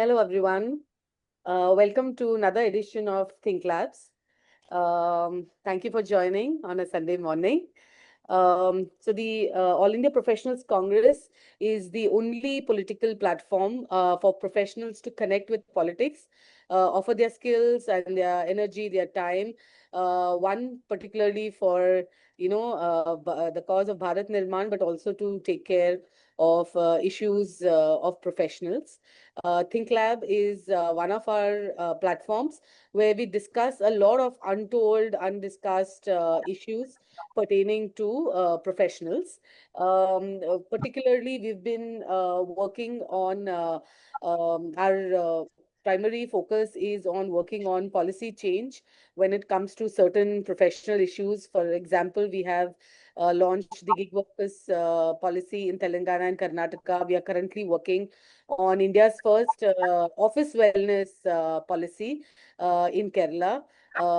Hello, everyone. Welcome to another edition of ThinkLabs. Thank you for joining on a Sunday morning. The All India Professionals Congress is the only political platform for professionals to connect with politics, offer their skills and their energy, their time. One particularly for the cause of Bharat Nirman, but also to take care of issues of professionals. ThinkLab is one of our platforms where we discuss a lot of untold, undiscussed issues pertaining to professionals. Particularly, we've been working on our primary focus is on working on policy change when it comes to certain professional issues. For example, we have launched the gig workers policy in Telangana and Karnataka. We are currently working on India's first office wellness policy in Kerala.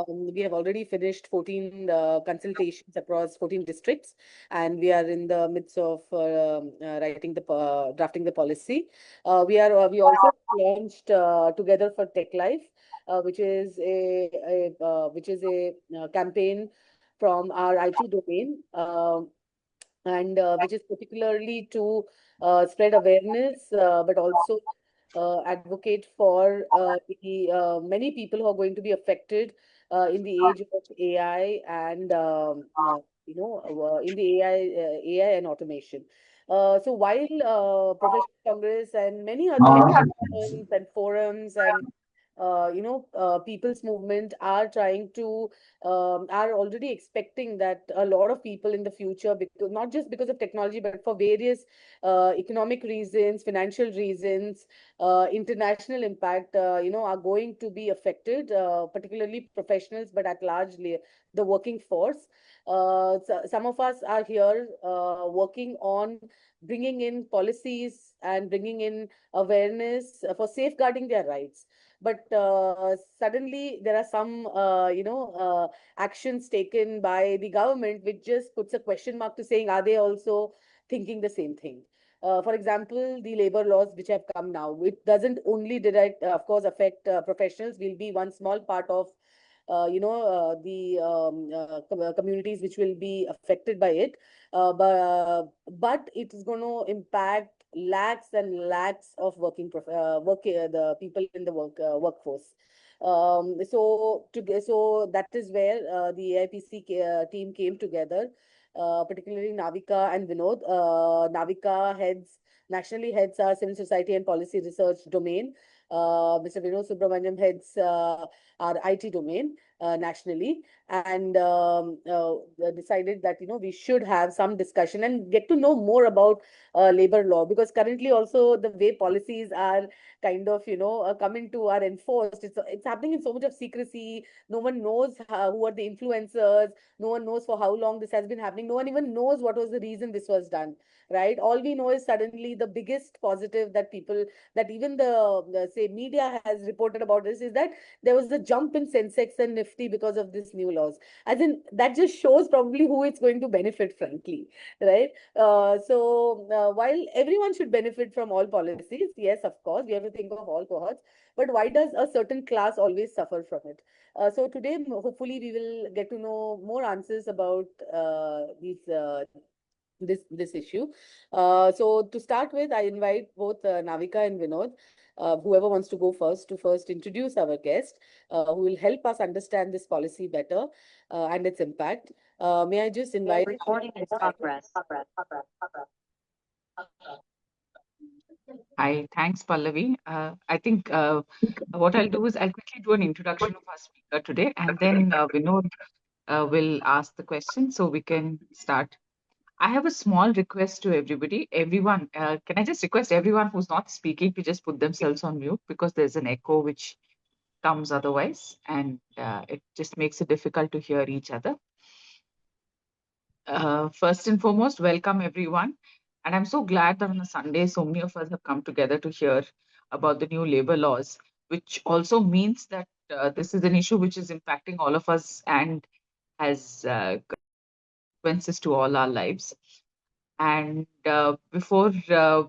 We have already finished 14 consultations across 14 districts, and we are in the midst of drafting the policy. We also launched Together for Tech Life, which is a campaign from our IT domain. And which is particularly to spread awareness, but also advocate for the many people who are going to be affected in the age of AI and in the AI and automation. So while Professional Congress and many other institutions and forums and people's movement are trying to are already expecting that a lot of people in the future, because not just because of technology, but for various economic reasons, financial reasons, international impact, are going to be affected, particularly professionals, but at large the working force. Some of us are here working on bringing in policies and bringing in awareness for safeguarding their rights. But suddenly there are some, actions taken by the government which just puts a question mark to saying, are they also thinking the same thing? For example, the labor laws which have come now, it doesn't only direct, of course, affect professionals, will be one small part of the communities which will be affected by it. But it is going to impact lakhs and lakhs of the people in the workforce. So that is where the AIPC team came together, particularly Navika and Vinod. Navika nationally heads our civil society and policy research domain. Mr. Vinod Subramaniam heads our IT domain nationally, and decided that we should have some discussion and get to know more about labor law, because currently also the way policies are kind of coming to are enforced, it's happening in so much of secrecy. No one knows who are the influencers. No one knows for how long this has been happening. No one even knows what was the reason this was done, right? All we know is suddenly the biggest positive that people, that even the say media has reported about this, is that there was a jump in Sensex and Nifty because of this new laws. As in, that just shows probably who it's going to benefit, frankly, right? While everyone should benefit from all policies, yes, of course, we have to think of all cohorts, but why does a certain class always suffer from it? So today, hopefully, we will get to know more answers about this issue. So to start with, I invite both Navika and Vinod, whoever wants to go first, to first introduce our guest, who will help us understand this policy better and its impact. May I just invite? Recording in progress. Hi, thanks, Pallavi. I think what I'll do is I'll quickly do an introduction of our speaker today, and then Vinod will ask the question so we can start. I have a small request to everybody. Everyone, can I just request everyone who's not speaking to just put themselves on mute, because there's an echo which comes otherwise, and it just makes it difficult to hear each other. First and foremost, welcome everyone. And I'm so glad that on a Sunday, so many of us have come together to hear about the new labor laws, which also means that this is an issue which is impacting all of us and has consequences to all our lives. And before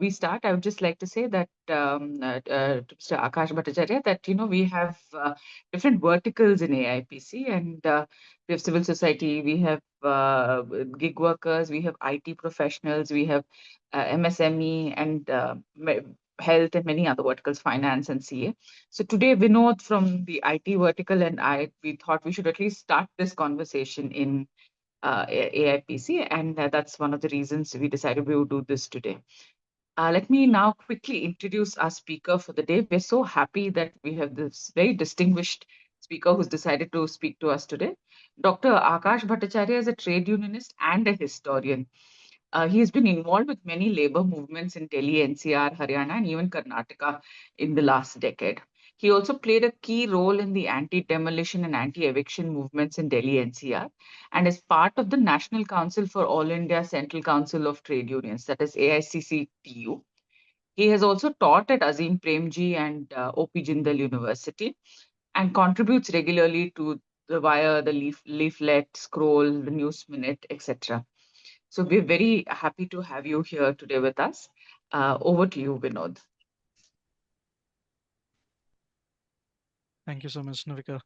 we start, I would just like to say that to Mr. Akash Bhattacharya, that we have different verticals in AIPC, and we have civil society, we have gig workers, we have IT professionals, we have MSME, and health, and many other verticals, finance and CA. So today, Vinod from the IT vertical and we thought we should at least start this conversation in AIPC, and that's one of the reasons we decided we would do this today. Let me now quickly introduce our speaker for the day. We're so happy that we have this very distinguished speaker who's decided to speak to us today. Dr. Akash Bhattacharya is a trade unionist and a historian. He has been involved with many labor movements in Delhi, NCR, Haryana, and even Karnataka in the last decade. He also played a key role in the anti-demolition and anti-eviction movements in Delhi NCR, and is part of the National Council for All India Central Council of Trade Unions, that is AICCTU. He has also taught at Azim Premji and OP Jindal University, and contributes regularly to via the leaflet, scroll, the news minute, etc. So we're very happy to have you here today with us. Over to you, Vinod. Thank you so much, Navika.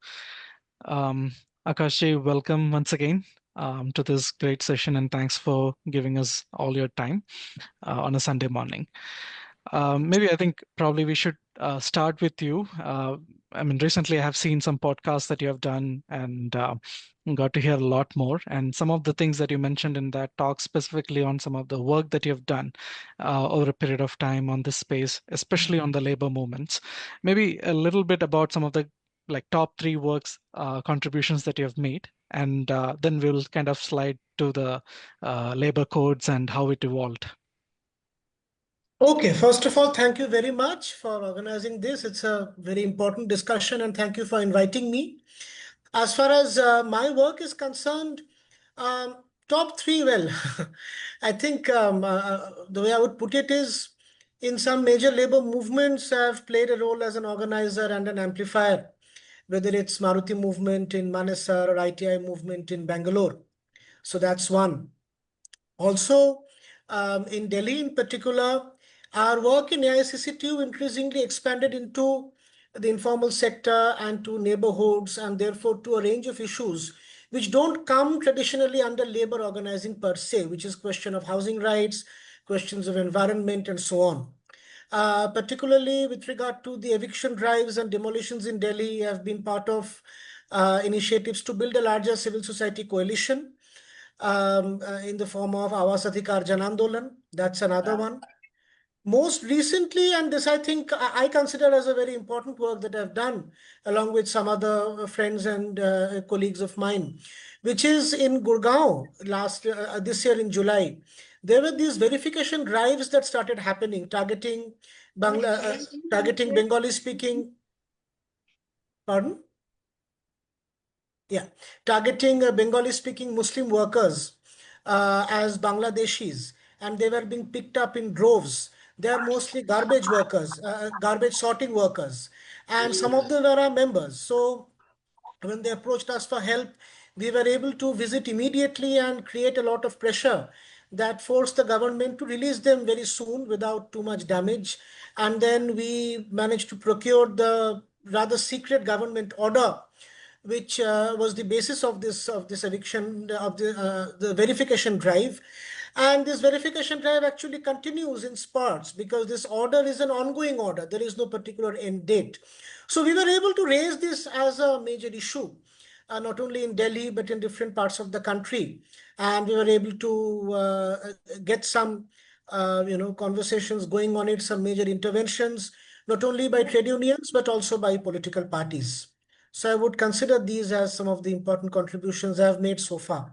Akash, welcome once again to this great session, and thanks for giving us all your time on a Sunday morning. Maybe I think probably we should start with you. I mean, recently I have seen some podcasts that you have done and got to hear a lot more. And some of the things that you mentioned in that talk specifically on some of the work that you have done over a period of time on this space, especially on the labor movements. Maybe a little bit about some of the top 3 works contributions that you have made. And then we'll kind of slide to the labor codes and how it evolved. Okay, first of all, thank you very much for organizing this. It's a very important discussion, and thank you for inviting me. As far as my work is concerned, top 3, well, I think the way I would put it is, in some major labor movements, I've played a role as an organizer and an amplifier, whether it's Maruti movement in Manesar or ITI movement in Bangalore. So that's one. Also, in Delhi in particular, our work in AICCTU increasingly expanded into the informal sector and to neighborhoods, and therefore to a range of issues which don't come traditionally under labor organizing per se, which is question of housing rights, questions of environment, and so on. Particularly with regard to the eviction drives and demolitions in Delhi, have been part of initiatives to build a larger civil society coalition in the form of Awas Adhikar Jan Andolan. That's another one. Most recently, and this I think I consider as a very important work that I've done along with some other friends and colleagues of mine, which is in Gurgaon this year in July. There were these verification drives that started happening, targeting Bengali speaking, pardon? Yeah, targeting Bengali speaking Muslim workers as Bangladeshis, and they were being picked up in droves. They are mostly garbage workers, garbage sorting workers, and some of them are our members. So when they approached us for help, we were able to visit immediately and create a lot of pressure that forced the government to release them very soon without too much damage. And then we managed to procure the rather secret government order, which was the basis of this eviction of the verification drive. And this verification drive actually continues in spurts because this order is an ongoing order. There is no particular end date. So we were able to raise this as a major issue, not only in Delhi, but in different parts of the country. And we were able to get some conversations going on it, some major interventions, not only by trade unions, but also by political parties. So I would consider these as some of the important contributions I've made so far.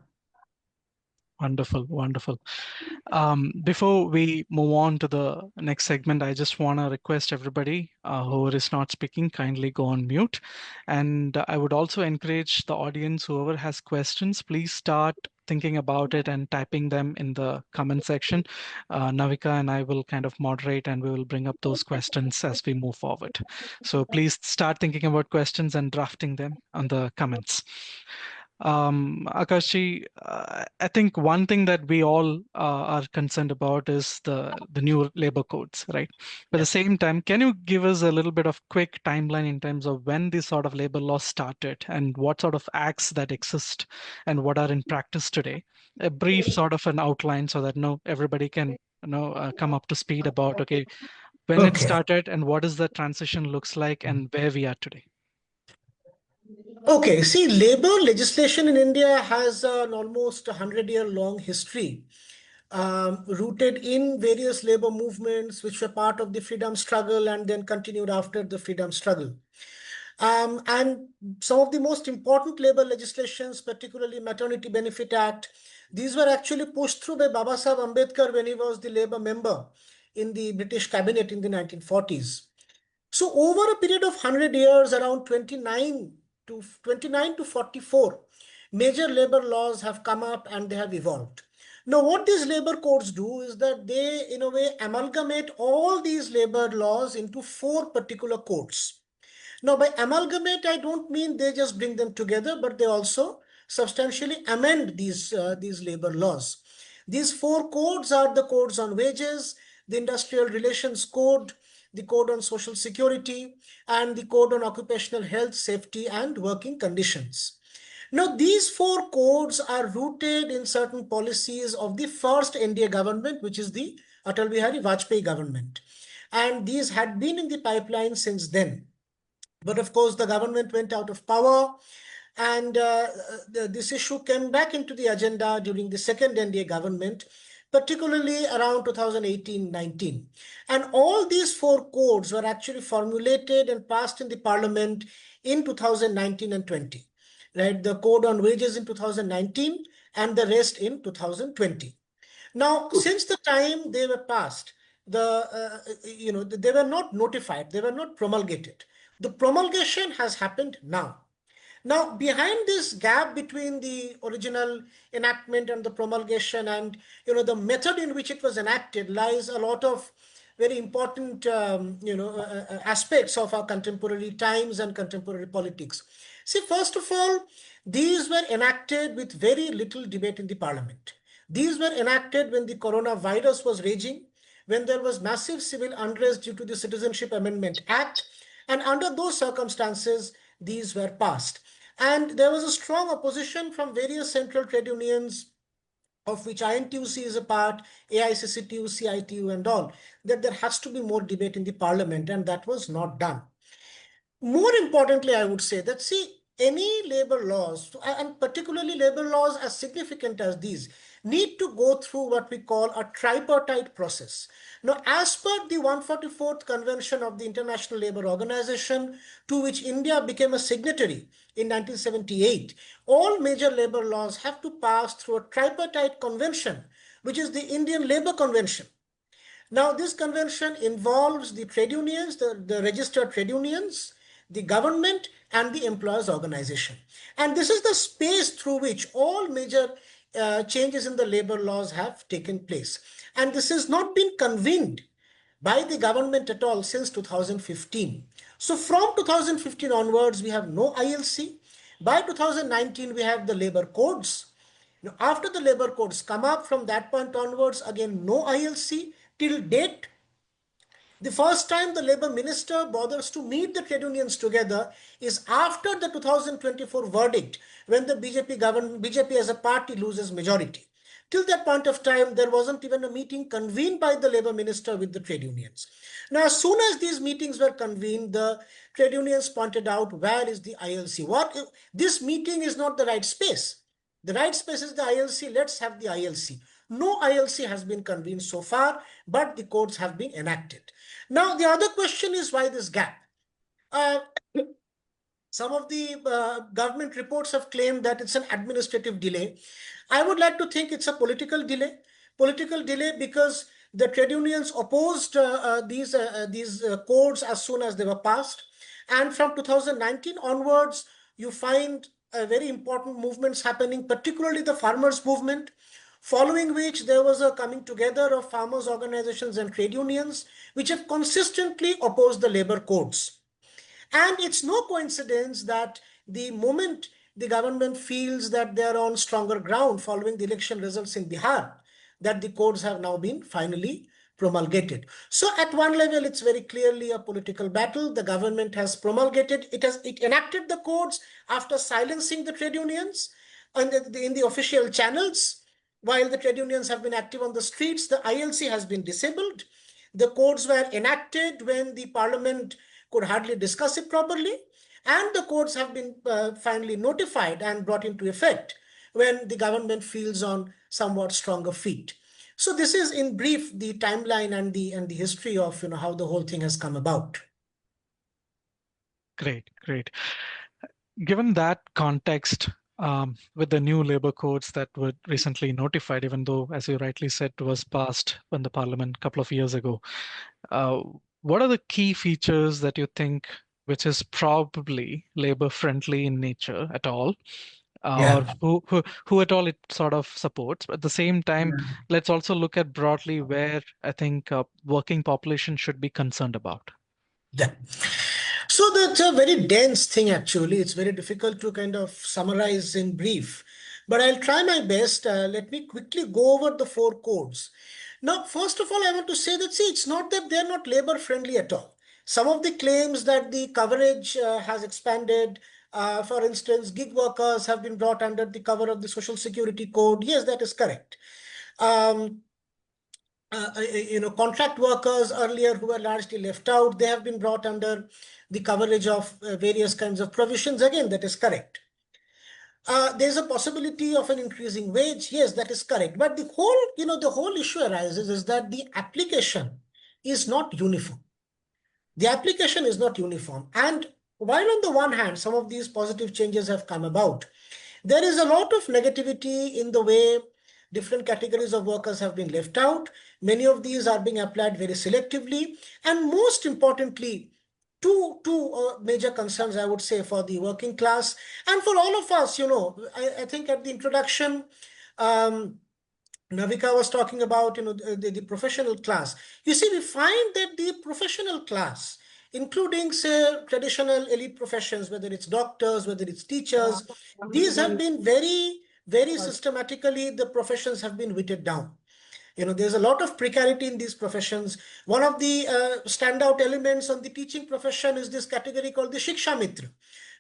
Wonderful, wonderful. Before we move on to the next segment, I just want to request everybody who is not speaking, kindly go on mute. And I would also encourage the audience, whoever has questions, please start thinking about it and typing them in the comment section. Navika and I will kind of moderate and we will bring up those questions as we move forward. So please start thinking about questions and drafting them on the comments. Akashji, I think one thing that we all are concerned about is the new labor codes, right? But at the same time, can you give us a little bit of quick timeline in terms of when this sort of labor laws started and what sort of acts that exist and what are in practice today? A brief sort of an outline so that everybody can come up to speed about when it Okay. started and what is the transition looks like and where we are today. Okay, see, labor legislation in India has an almost 100-year-long history, rooted in various labor movements which were part of the freedom struggle and then continued after the freedom struggle. And some of the most important labor legislations, particularly Maternity Benefit Act, these were actually pushed through by Baba Saheb Ambedkar when he was the labor member in the British cabinet in the 1940s. So over a period of 100 years, around 29 to 44, major labor laws have come up and they have evolved. Now, what these labor codes do is that they, in a way, amalgamate all these labor laws into 4 particular codes. Now, by amalgamate, I don't mean they just bring them together, but they also substantially amend these labor laws. These 4 codes are the codes on wages, the Industrial Relations Code, the Code on Social Security, and the Code on Occupational Health, Safety, and Working Conditions. Now, these 4 codes are rooted in certain policies of the first NDA government, which is the Atal Bihari Vajpayee government. And these had been in the pipeline since then. But of course, the government went out of power, and this issue came back into the agenda during the second NDA government, particularly around 2018-19. And all these 4 codes were actually formulated and passed in the parliament in 2019 and 20. Right, the code on wages in 2019 and the rest in 2020. Now, since the time they were passed, they were not notified, they were not promulgated. The promulgation has happened now. Now, behind this gap between the original enactment and the promulgation and the method in which it was enacted lies a lot of very important aspects of our contemporary times and contemporary politics. See, first of all, these were enacted with very little debate in the parliament. These were enacted when the coronavirus was raging, when there was massive civil unrest due to the Citizenship Amendment Act, and under those circumstances, these were passed. And there was a strong opposition from various central trade unions, of which INTUC is a part, AICCTUC, ITU and all, that there has to be more debate in the parliament, and that was not done. More importantly, I would say that, see, any labor laws, and particularly labor laws as significant as these, need to go through what we call a tripartite process. Now, as per the 144th Convention of the International Labour Organization, to which India became a signatory in 1978, all major labor laws have to pass through a tripartite convention, which is the Indian Labour Convention. Now, this convention involves the trade unions, the registered trade unions, the government, and the employers' organization. And this is the space through which all major changes in the labor laws have taken place. And this has not been convened by the government at all since 2015. So from 2015 onwards, we have no ILC. By 2019, we have the labor codes. Now, after the labor codes come up, from that point onwards, again, no ILC. Till date, the first time the labor minister bothers to meet the trade unions together is after the 2024 verdict, when the BJP as a party loses majority. Till that point of time, there wasn't even a meeting convened by the labor minister with the trade unions. Now, as soon as these meetings were convened, the trade unions pointed out, where is the ILC? This meeting is not the right space. The right space is the ILC. Let's have the ILC. No ILC has been convened so far, but the codes have been enacted. Now, the other question is, why this gap? Some of the government reports have claimed that it's an administrative delay. I would like to think it's a political delay. Political delay because the trade unions opposed these codes as soon as they were passed. And from 2019 onwards, you find very important movements happening, particularly the farmers' movement, following which there was a coming together of farmers' organizations and trade unions, which have consistently opposed the labor codes. And it's no coincidence that the moment the government feels that they are on stronger ground following the election results in Bihar, that the codes have now been finally promulgated. So at one level, it's very clearly a political battle. The government has promulgated, it enacted the codes after silencing the trade unions in the official channels. While the trade unions have been active on the streets, the ILC has been disabled. The codes were enacted when the parliament could hardly discuss it properly. And the codes have been finally notified and brought into effect when the government feels on somewhat stronger feet. So this is in brief the timeline and the history of how the whole thing has come about. Great, great. Given that context, with the new labor codes that were recently notified, even though, as you rightly said, it was passed in the parliament a couple of years ago, what are the key features that you think which is probably labor friendly in nature at all, or who at all it sort of supports? But at the same time, let's also look at broadly where I think working population should be concerned about. Yeah. So that's a very dense thing, actually. It's very difficult to kind of summarize in brief, but I'll try my best. Let me quickly go over the four codes. Now, first of all, I want to say that, see, it's not that they're not labor friendly at all. Some of the claims that the coverage has expanded, for instance, gig workers have been brought under the cover of the Social Security Code. Yes, that is correct. Contract workers earlier who were largely left out, they have been brought under the coverage of various kinds of provisions. Again, that is correct. There's a possibility of an increasing wage. Yes, that is correct. But the whole issue arises is that the application is not uniform. The application is not uniform. And while on the one hand, some of these positive changes have come about, there is a lot of negativity in the way different categories of workers have been left out. Many of these are being applied very selectively. And most importantly, two major concerns, I would say, for the working class and for all of us. I think at the introduction, Navika was talking about the professional class. You see, we find that the professional class, including, say, traditional elite professions, whether it's doctors, whether it's teachers, these have been very, very systematically, the professions have been whittled down. There's a lot of precarity in these professions. One of the standout elements on the teaching profession is this category called the Shiksha Mitra,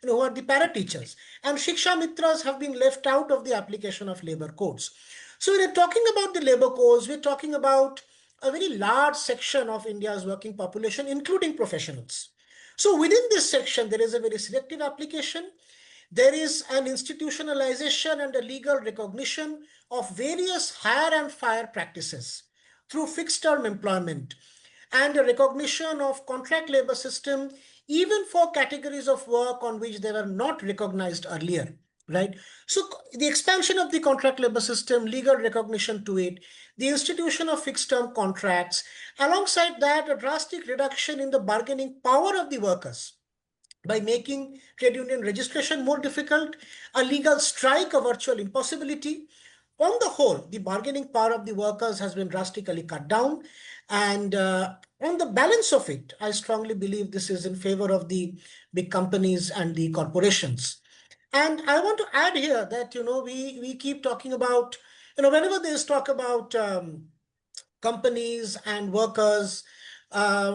who are the para teachers. And Shiksha Mitras have been left out of the application of labor codes. So when we're talking about the labor codes, we're talking about a very large section of India's working population, including professionals. So within this section, there is a very selective application. There is an institutionalization and a legal recognition of various hire and fire practices through fixed term employment and a recognition of contract labor system even for categories of work on which they were not recognized earlier, right? So the expansion of the contract labor system, legal recognition to it, the institution of fixed term contracts, alongside that, a drastic reduction in the bargaining power of the workers by making trade union registration more difficult, a legal strike a virtual impossibility. On the whole, the bargaining power of the workers has been drastically cut down. And on the balance of it, I strongly believe this is in favor of the big companies and the corporations. And I want to add here that, we keep talking about, whenever there's talk about companies and workers,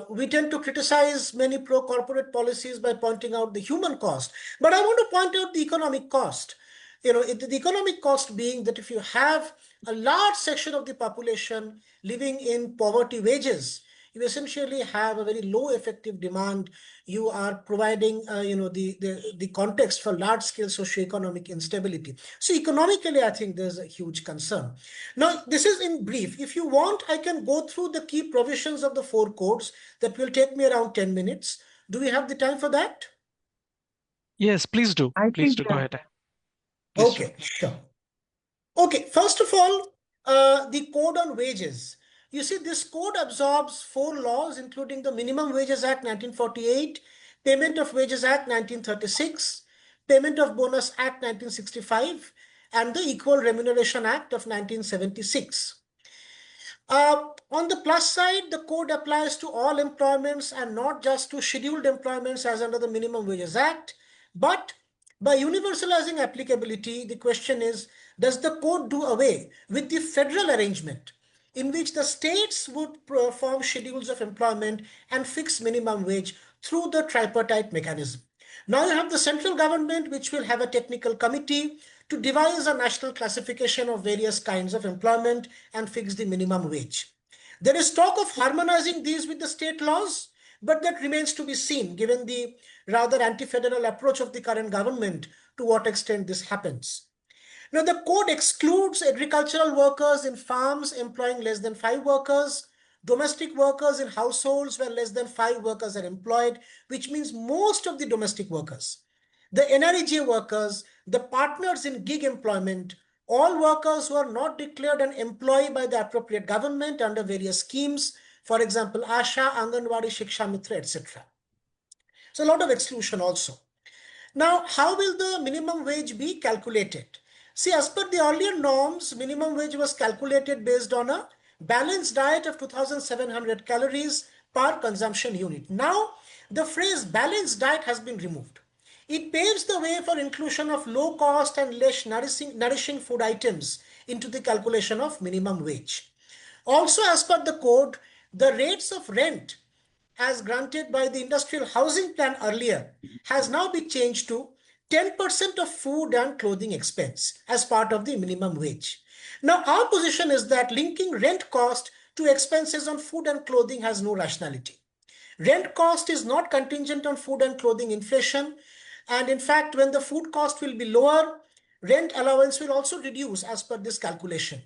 we tend to criticize many pro-corporate policies by pointing out the human cost. But I want to point out the economic cost. The economic cost being that if you have a large section of the population living in poverty wages, you essentially have a very low effective demand. You are providing, the context for large-scale socioeconomic instability. So economically, I think there's a huge concern. Now, this is in brief. If you want, I can go through the key provisions of the four codes. That will take me around 10 minutes. Do we have the time for that? Yes, please do. Please do. Go ahead. Please do. Okay, sure. Okay, first of all, the code on wages. You see, this code absorbs four laws, including the Minimum Wages Act 1948, Payment of Wages Act 1936, Payment of Bonus Act 1965, and the Equal Remuneration Act of 1976. On the plus side, the code applies to all employments and not just to scheduled employments as under the Minimum Wages Act, but By universalizing applicability, the question is, does the code do away with the federal arrangement in which the states would form schedules of employment and fix minimum wage through the tripartite mechanism? Now you have the central government, which will have a technical committee to devise a national classification of various kinds of employment and fix the minimum wage. There is talk of harmonizing these with the state laws, but that remains to be seen given the rather anti-federal approach of the current government to what extent this happens. Now, the code excludes agricultural workers in farms employing less than 5 workers, domestic workers in households where less than 5 workers are employed, which means most of the domestic workers, the NREGA workers, the partners in gig employment, all workers who are not declared an employee by the appropriate government under various schemes, for example, ASHA, Anganwadi, Shiksha Mitra, etc. So a lot of exclusion also. Now, how will the minimum wage be calculated? See, as per the earlier norms, minimum wage was calculated based on a balanced diet of 2,700 calories per consumption unit. Now, the phrase balanced diet has been removed. It paves the way for inclusion of low cost and less nourishing food items into the calculation of minimum wage. Also, as per the code, the rates of rent as granted by the industrial housing plan earlier has now been changed to 10% of food and clothing expense as part of the minimum wage. Now, our position is that linking rent cost to expenses on food and clothing has no rationality. Rent cost is not contingent on food and clothing inflation. And in fact, when the food cost will be lower, rent allowance will also reduce as per this calculation.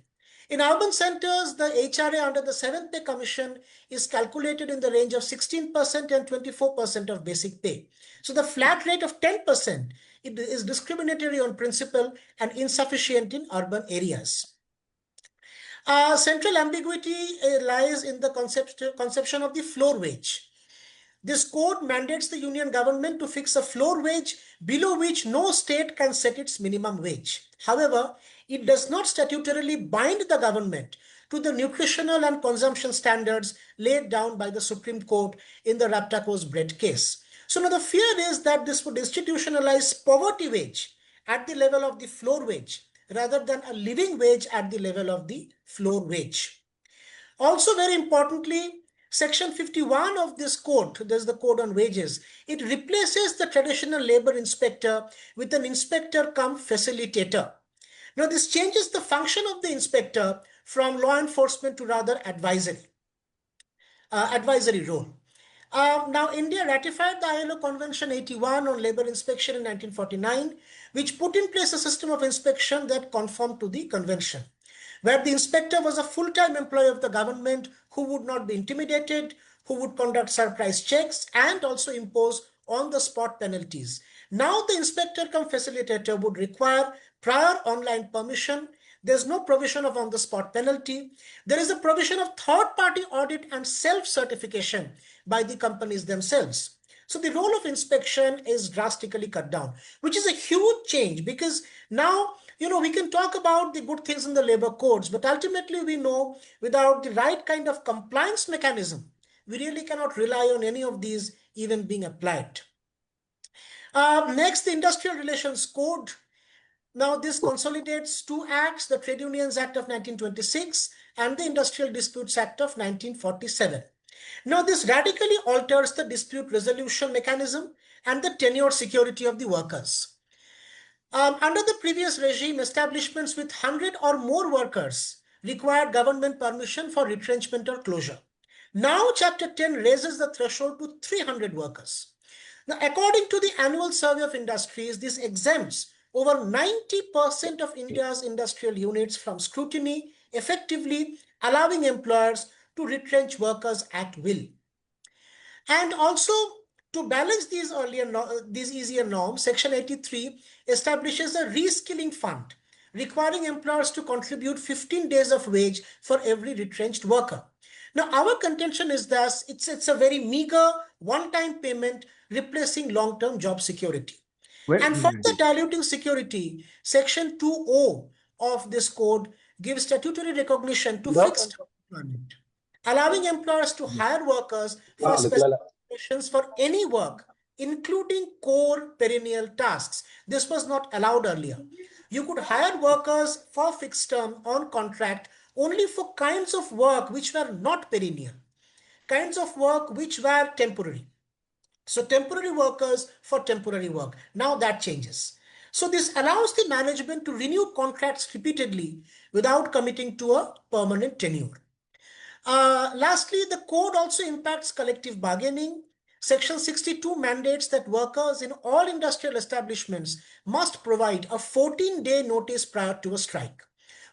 In urban centers, the HRA under the 7th Pay Commission is calculated in the range of 16% and 24% of basic pay. So the flat rate of 10% is discriminatory on principle and insufficient in urban areas. Central ambiguity lies in the conception of the floor wage. This code mandates the union government to fix a floor wage below which no state can set its minimum wage. However, it does not statutorily bind the government to the nutritional and consumption standards laid down by the Supreme Court in the Raptakos bread case. So now the fear is that this would institutionalize poverty wage at the level of the floor wage rather than a living wage at the level of the floor wage. Also, very importantly, Section 51 of this code, there's the code on wages, it replaces the traditional labor inspector with an inspector cum facilitator. Now, this changes the function of the inspector from law enforcement to rather advisory role. Now, India ratified the ILO Convention 81 on labor inspection in 1949, which put in place a system of inspection that conformed to the convention, where the inspector was a full-time employee of the government who would not be intimidated, who would conduct surprise checks and also impose on-the-spot penalties. Now the inspector cum facilitator would require prior online permission. There's no provision of on-the-spot penalty. There is a provision of third-party audit and self-certification by the companies themselves. So the role of inspection is drastically cut down, which is a huge change because now, we can talk about the good things in the labor codes, but ultimately we know without the right kind of compliance mechanism, we really cannot rely on any of these even being applied. Next, the Industrial Relations Code. Now, this consolidates two acts, the Trade Unions Act of 1926 and the Industrial Disputes Act of 1947. Now, this radically alters the dispute resolution mechanism and the tenure security of the workers. Under the previous regime, establishments with 100 or more workers required government permission for retrenchment or closure. Now, Chapter 10 raises the threshold to 300 workers. Now, according to the annual survey of industries, this exempts over 90% of India's industrial units from scrutiny, effectively allowing employers to retrench workers at will. And also, to balance these easier norms, Section 83 establishes a reskilling fund, requiring employers to contribute 15 days of wage for every retrenched worker. Now, our contention is thus, it's a very meager one-time payment replacing long-term job security. And further diluting security, Section 2O of this code gives statutory recognition to fixed employment, allowing employers to hire workers for specific conditions for any work including core perennial tasks. This was not allowed earlier. You could hire workers for fixed term on contract only for kinds of work which were not perennial, kinds of work which were temporary. So temporary workers for temporary work. Now that changes. So this allows the management to renew contracts repeatedly without committing to a permanent tenure. Lastly, the code also impacts collective bargaining. Section 62 mandates that workers in all industrial establishments must provide a 14-day notice prior to a strike.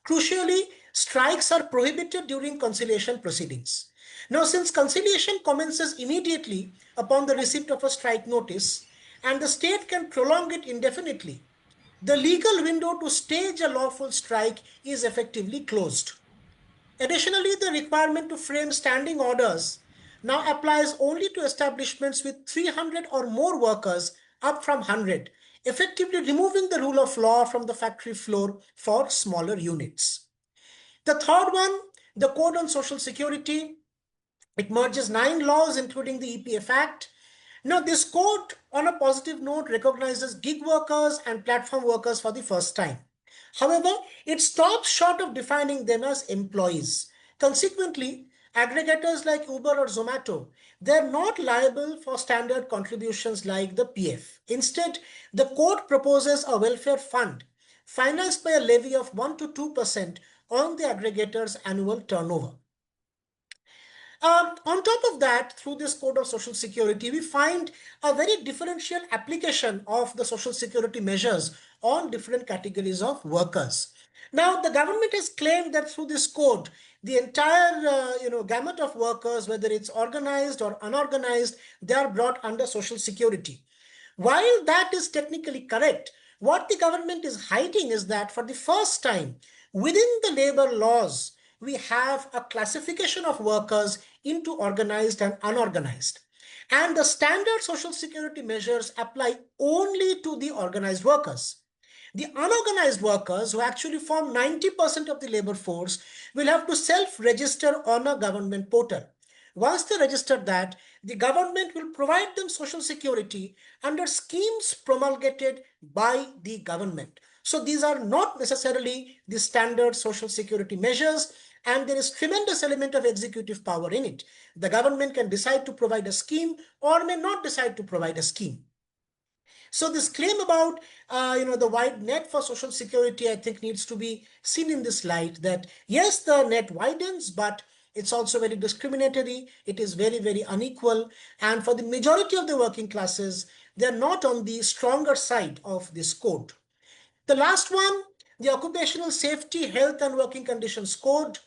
Crucially, strikes are prohibited during conciliation proceedings. Now, since conciliation commences immediately upon the receipt of a strike notice, and the state can prolong it indefinitely, the legal window to stage a lawful strike is effectively closed. Additionally, the requirement to frame standing orders now applies only to establishments with 300 or more workers, up from 100, effectively removing the rule of law from the factory floor for smaller units. The third one, the Code on Social Security, it merges 9 laws, including the EPF Act. Now, this code, on a positive note, recognizes gig workers and platform workers for the first time. However, it stops short of defining them as employees. Consequently, aggregators like Uber or Zomato, they're not liable for standard contributions like the PF. Instead, the code proposes a welfare fund financed by a levy of 1 to 2% on the aggregator's annual turnover. On top of that, through this Code of Social Security, we find a very differential application of the social security measures on different categories of workers. Now, the government has claimed that through this code, the entire gamut of workers, whether it's organized or unorganized, they are brought under social security. While that is technically correct, what the government is hiding is that for the first time within the labor laws, we have a classification of workers into organized and unorganized. And the standard social security measures apply only to the organized workers. The unorganized workers, who actually form 90% of the labor force, will have to self-register on a government portal. Once they register that, the government will provide them social security under schemes promulgated by the government. So these are not necessarily the standard social security measures, and there is tremendous element of executive power in it. The government can decide to provide a scheme or may not decide to provide a scheme. So this claim about the wide net for social security, I think, needs to be seen in this light, that yes, the net widens, but it's also very discriminatory. It is very, very unequal. And for the majority of the working classes, they're not on the stronger side of this code. The last one, the Occupational Safety, Health and Working Conditions Code,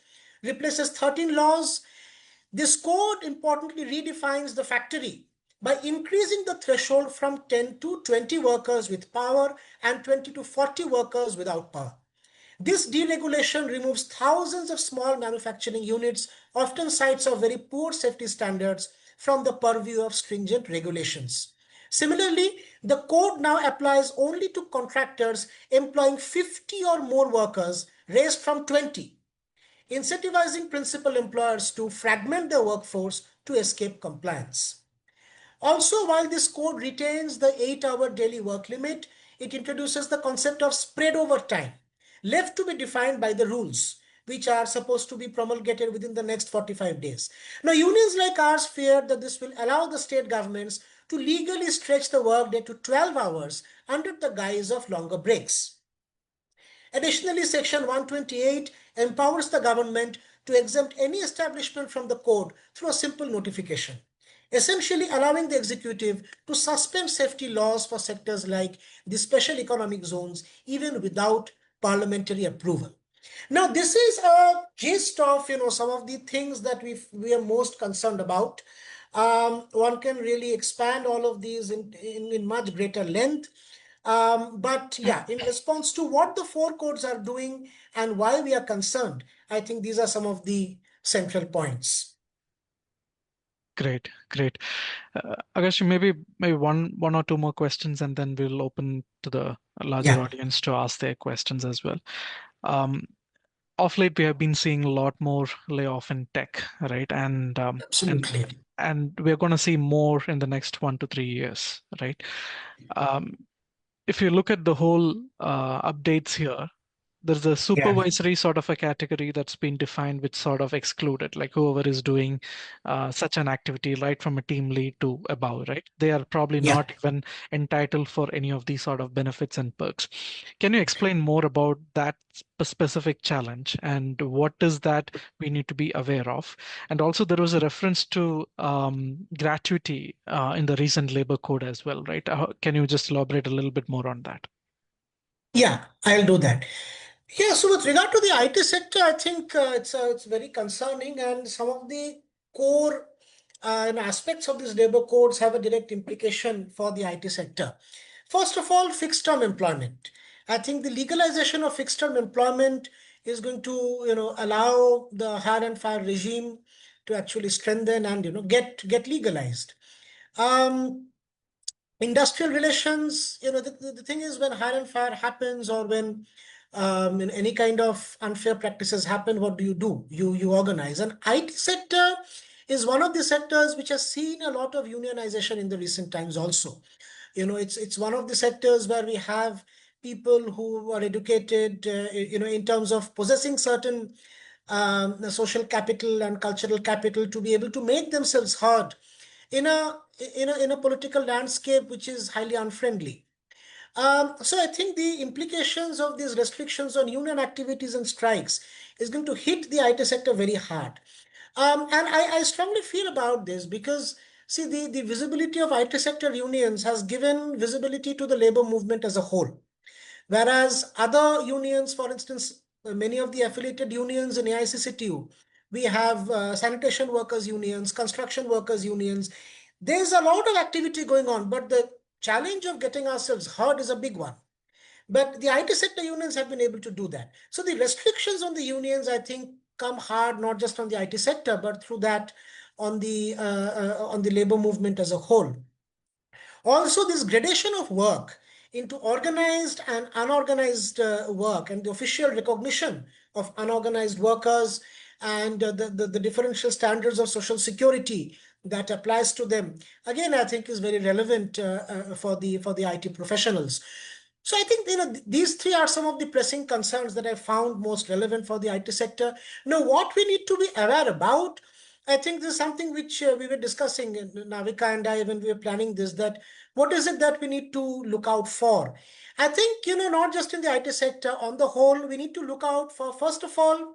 replaces 13 laws. This code importantly redefines the factory by increasing the threshold from 10 to 20 workers with power and 20 to 40 workers without power. This deregulation removes thousands of small manufacturing units, often sites of very poor safety standards, from the purview of stringent regulations. Similarly, the code now applies only to contractors employing 50 or more workers, raised from 20, incentivizing principal employers to fragment their workforce to escape compliance. Also, while this code retains the 8-hour daily work limit, it introduces the concept of spread over time, left to be defined by the rules, which are supposed to be promulgated within the next 45 days. Now, unions like ours fear that this will allow the state governments to legally stretch the workday to 12 hours under the guise of longer breaks. Additionally, Section 128 empowers the government to exempt any establishment from the code through a simple notification, essentially allowing the executive to suspend safety laws for sectors like the special economic zones, even without parliamentary approval. Now, this is a gist of some of the things that we are most concerned about. One can really expand all of these in much greater length. But yeah, in response to what the 4 codes are doing and why we are concerned, I think these are some of the central points. Great. Akash, maybe one or two more questions, and then we'll open to the larger audience to ask their questions as well. Of late, we have been seeing a lot more layoff in tech, right? And Absolutely. and we're going to see more in the next 1 to 3 years, right? Um, if you look at the whole updates here, there's a Yeah. supervisory sort of a category that's been defined, which sort of excluded, like whoever is doing such an activity, right from a team lead to above, right? They are probably Yeah. not even entitled for any of these sort of benefits and perks. Can you explain more about that specific challenge and what is that we need to be aware of? And also, there was a reference to gratuity in the recent labor code as well, right? Can you just elaborate a little bit more on that? Yeah, I'll do that. Yeah, so with regard to the IT sector, I think it's very concerning, and some of the core aspects of these labor codes have a direct implication for the IT sector. First of all, fixed term employment. I think the legalization of fixed term employment is going to, allow the hire and fire regime to actually strengthen and, get legalized. Um, Industrial relations, the thing is, when hire and fire happens, or when in any kind of unfair practices happen, what do? You organize. And IT sector is one of the sectors which has seen a lot of unionization in the recent times also. It's one of the sectors where we have people who are educated, in terms of possessing certain social capital and cultural capital to be able to make themselves heard in a political landscape which is highly unfriendly. So I think the implications of these restrictions on union activities and strikes is going to hit the IT sector very hard. And I strongly feel about this because, see, the visibility of IT sector unions has given visibility to the labor movement as a whole. Whereas other unions, for instance, many of the affiliated unions in AICCTU, we have sanitation workers unions, construction workers unions. There's a lot of activity going on, but the challenge of getting ourselves heard is a big one. But the IT sector unions have been able to do that. So the restrictions on the unions, I think, come hard not just on the IT sector, but through that on the labor movement as a whole. Also, this gradation of work into organized and unorganized work, and the official recognition of unorganized workers, and the differential standards of social security that applies to them, again, I think is very relevant for the IT professionals. So I think, these three are some of the pressing concerns that I found most relevant for the IT sector. Now, what we need to be aware about, I think this is something which we were discussing, Navika and I, when we were planning this, that what is it that we need to look out for? I think, not just in the IT sector, on the whole, we need to look out for, first of all,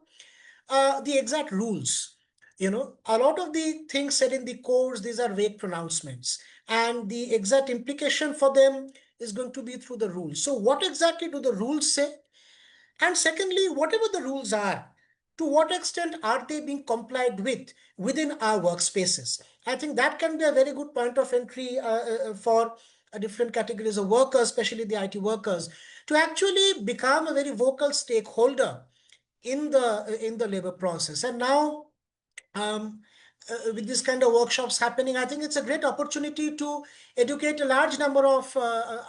the exact rules. A lot of the things said in the codes, these are vague pronouncements, and the exact implication for them is going to be through the rules. So what exactly do the rules say? And secondly, whatever the rules are, to what extent are they being complied with within our workspaces? I think that can be a very good point of entry for different categories of workers, especially the IT workers, to actually become a very vocal stakeholder in the labor process. And now, um, with this kind of workshops happening, I think it's a great opportunity to educate a large number of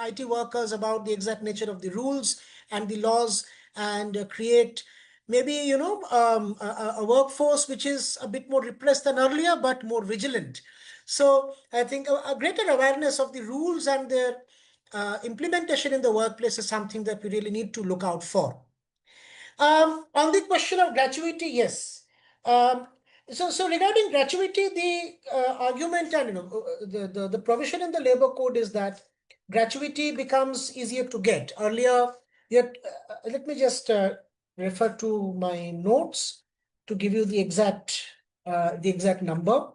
IT workers about the exact nature of the rules and the laws, and create maybe, a workforce which is a bit more repressed than earlier, but more vigilant. So I think a greater awareness of the rules and their implementation in the workplace is something that we really need to look out for. On the question of gratuity, yes. Um, so regarding gratuity, the argument and, the provision in the labor code is that gratuity becomes easier to get. Earlier, yet let me just refer to my notes to give you the exact number.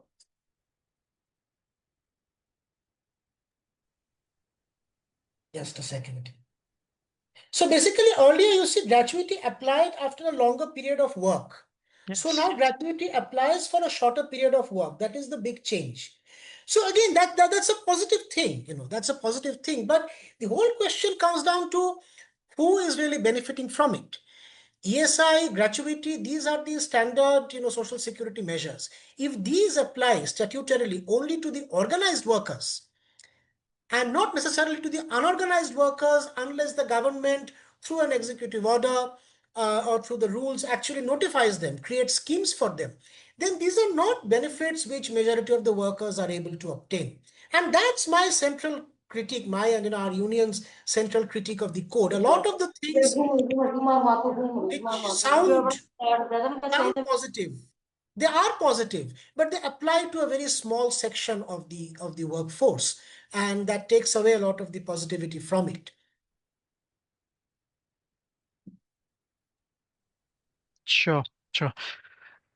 Just a second. So basically, earlier you see gratuity applied after a longer period of work. So Yes. now gratuity applies for a shorter period of work. That is the big change. So again, that's a positive thing. That's a positive thing. But the whole question comes down to who is really benefiting from it. ESI, gratuity, these are the standard, social security measures. If these apply statutorily only to the organized workers, and not necessarily to the unorganized workers, unless the government, through an executive order or through the rules actually notifies them, creates schemes for them, then these are not benefits which majority of the workers are able to obtain. And that's my central critique, my and our union's central critique of the code. A lot of the things which sound positive, they are positive, but they apply to a very small section of the workforce, and that takes away a lot of the positivity from it. Sure, sure.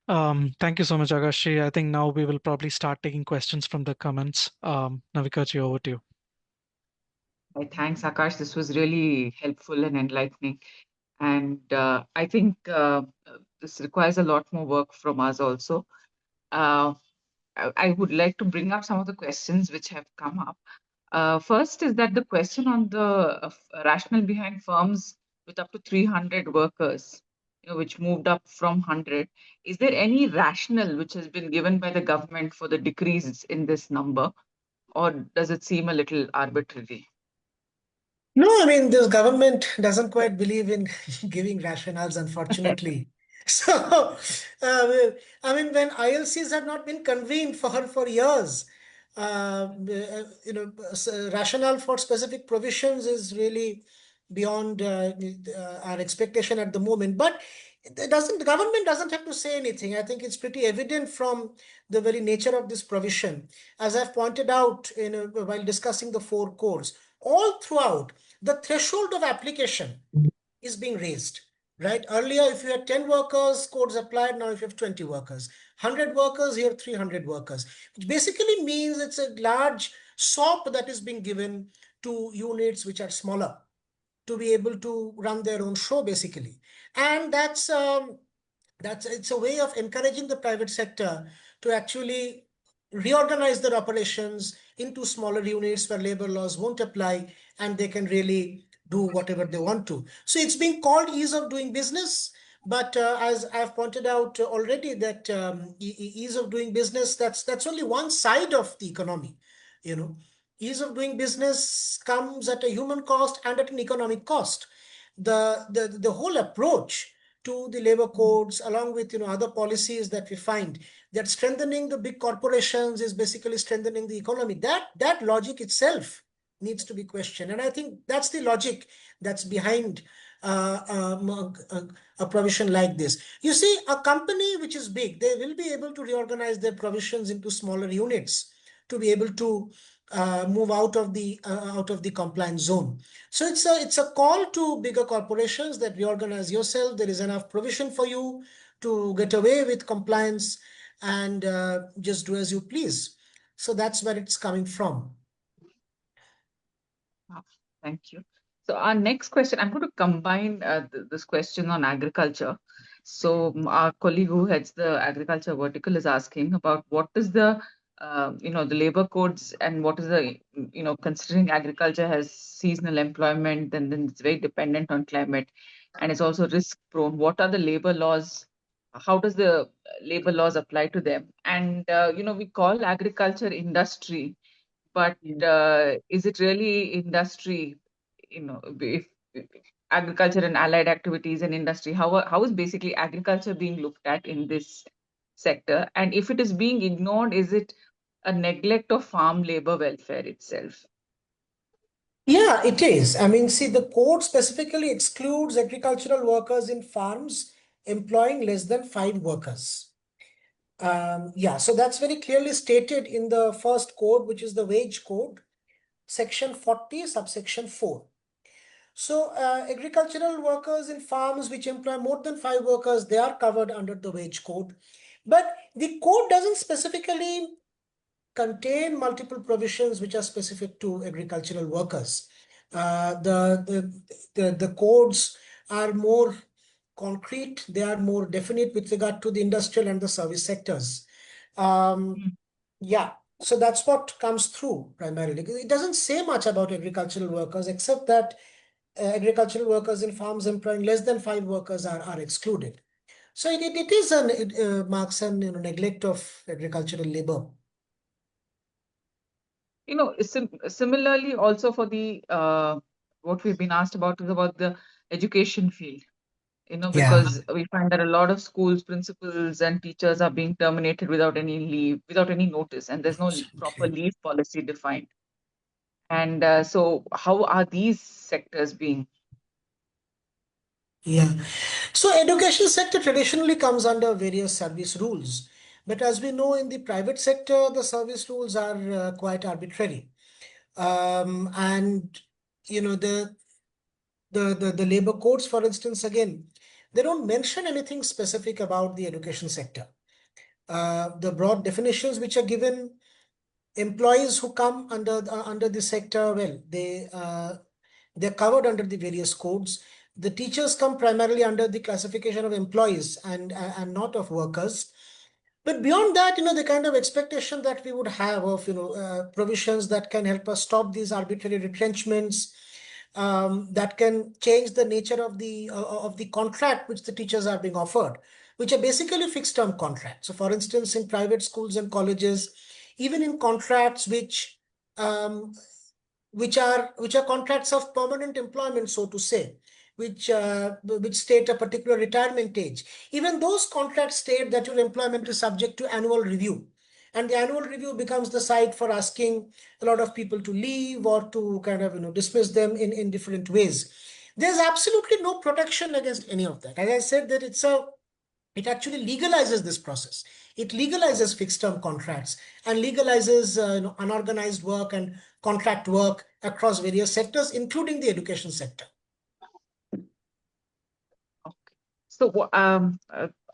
Thank you so much, Akash. I think now we will probably start taking questions from the comments. Navika ji, over to you. Thanks, Akash. This was really helpful and enlightening. And I think this requires a lot more work from us also. I would like to bring up some of the questions which have come up. First is that the question on the rationale behind firms with up to 300 workers, which moved up from 100. Is there any rationale which has been given by the government for the decrease in this number, or does it seem a little arbitrary? No, I mean, this government doesn't quite believe in giving rationales, unfortunately. So, I mean, when ILCs have not been convened for years, rationale for specific provisions is really beyond our expectation at the moment. But the government doesn't have to say anything. I think it's pretty evident from the very nature of this provision. As I've pointed out while discussing the four cores, all throughout, the threshold of application is being raised, right? Earlier, if you had 10 workers, codes applied. Now, if you have 20 workers, 100 workers, here 300 workers, which basically means it's a large SOP that is being given to units which are smaller to be able to run their own show, basically. And that's it's a way of encouraging the private sector to actually reorganize their operations into smaller units where labor laws won't apply and they can really do whatever they want to. So it's being called ease of doing business. But as I've pointed out already, that ease of doing business, that's only one side of the economy. Ease of doing business comes at a human cost and at an economic cost. The whole approach to the labor codes, along with other policies that we find, that strengthening the big corporations is basically strengthening the economy. That logic itself needs to be questioned, and I think that's the logic that's behind a provision like this. You see, a company which is big, they will be able to reorganize their provisions into smaller units to be able to move out of the compliance zone. So it's a call to bigger corporations that reorganize yourself. There is enough provision for you to get away with compliance and just do as you please. So that's where it's coming from. Thank you. So our next question, I'm going to combine this question on agriculture. So our colleague who heads the agriculture vertical is asking about what is the the labor codes, and what is the considering agriculture has seasonal employment, and then it's very dependent on climate, and it's also risk prone. What are the labor laws? How does the labor laws apply to them? And we call agriculture industry, but is it really industry? If agriculture and allied activities and industry, how is basically agriculture being looked at in this sector? And if it is being ignored, is it a neglect of farm labor welfare itself? Yeah, it is. I mean, see, the code specifically excludes agricultural workers in farms employing less than 5 workers. Yeah, so that's very clearly stated in the first code, which is the wage code, section 40, subsection 4. So agricultural workers in farms which employ more than 5 workers, they are covered under the wage code. But the code doesn't specifically contain multiple provisions which are specific to agricultural workers. The codes are more concrete, they are more definite with regard to the industrial and the service sectors. Yeah, so that's what comes through primarily. It doesn't say much about agricultural workers, except that agricultural workers in farms employing less than 5 workers are excluded. So it is marks an neglect of agricultural labor. Similarly, also for the what we've been asked about is about the education field. Yeah. Yeah. Because we find that a lot of schools, principals, and teachers are being terminated without any leave, without any notice, and there's no proper Absolutely. leave policy defined. And so, how are these sectors being? Yeah. So education sector traditionally comes under various service rules. But as we know, in the private sector, the service rules are quite arbitrary. And the labor codes, for instance, again, they don't mention anything specific about the education sector. The broad definitions which are given, employees who come under the sector, well, they're covered under the various codes. The teachers come primarily under the classification of employees and not of workers. But beyond that, the kind of expectation that we would have of, provisions that can help us stop these arbitrary retrenchments, that can change the nature of the contract which the teachers are being offered, which are basically fixed term contracts. So, for instance, in private schools and colleges, even in contracts um, which are contracts of permanent employment, so to say, which state a particular retirement age. Even those contracts state that your employment is subject to annual review, and the annual review becomes the site for asking a lot of people to leave or to kind of dismiss them in different ways. There's absolutely no protection against any of that. As I said, that it actually legalizes this process. It legalizes fixed term contracts and legalizes unorganized work and contract work across various sectors, including the education sector. Okay. So,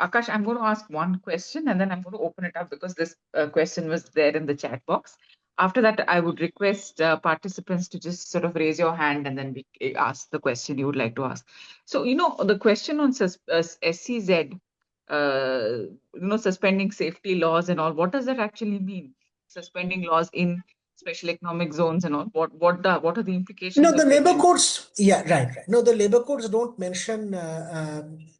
Akash, I'm going to ask one question and then I'm going to open it up because this question was there in the chat box. After that, I would request participants to just sort of raise your hand and then we ask the question you would like to ask. So, the question on SCZ, suspending safety laws and all, what does that actually mean? Suspending laws in special economic zones and all, what are the implications No, the of it? labor codes, yeah, right. No, the labor codes don't mention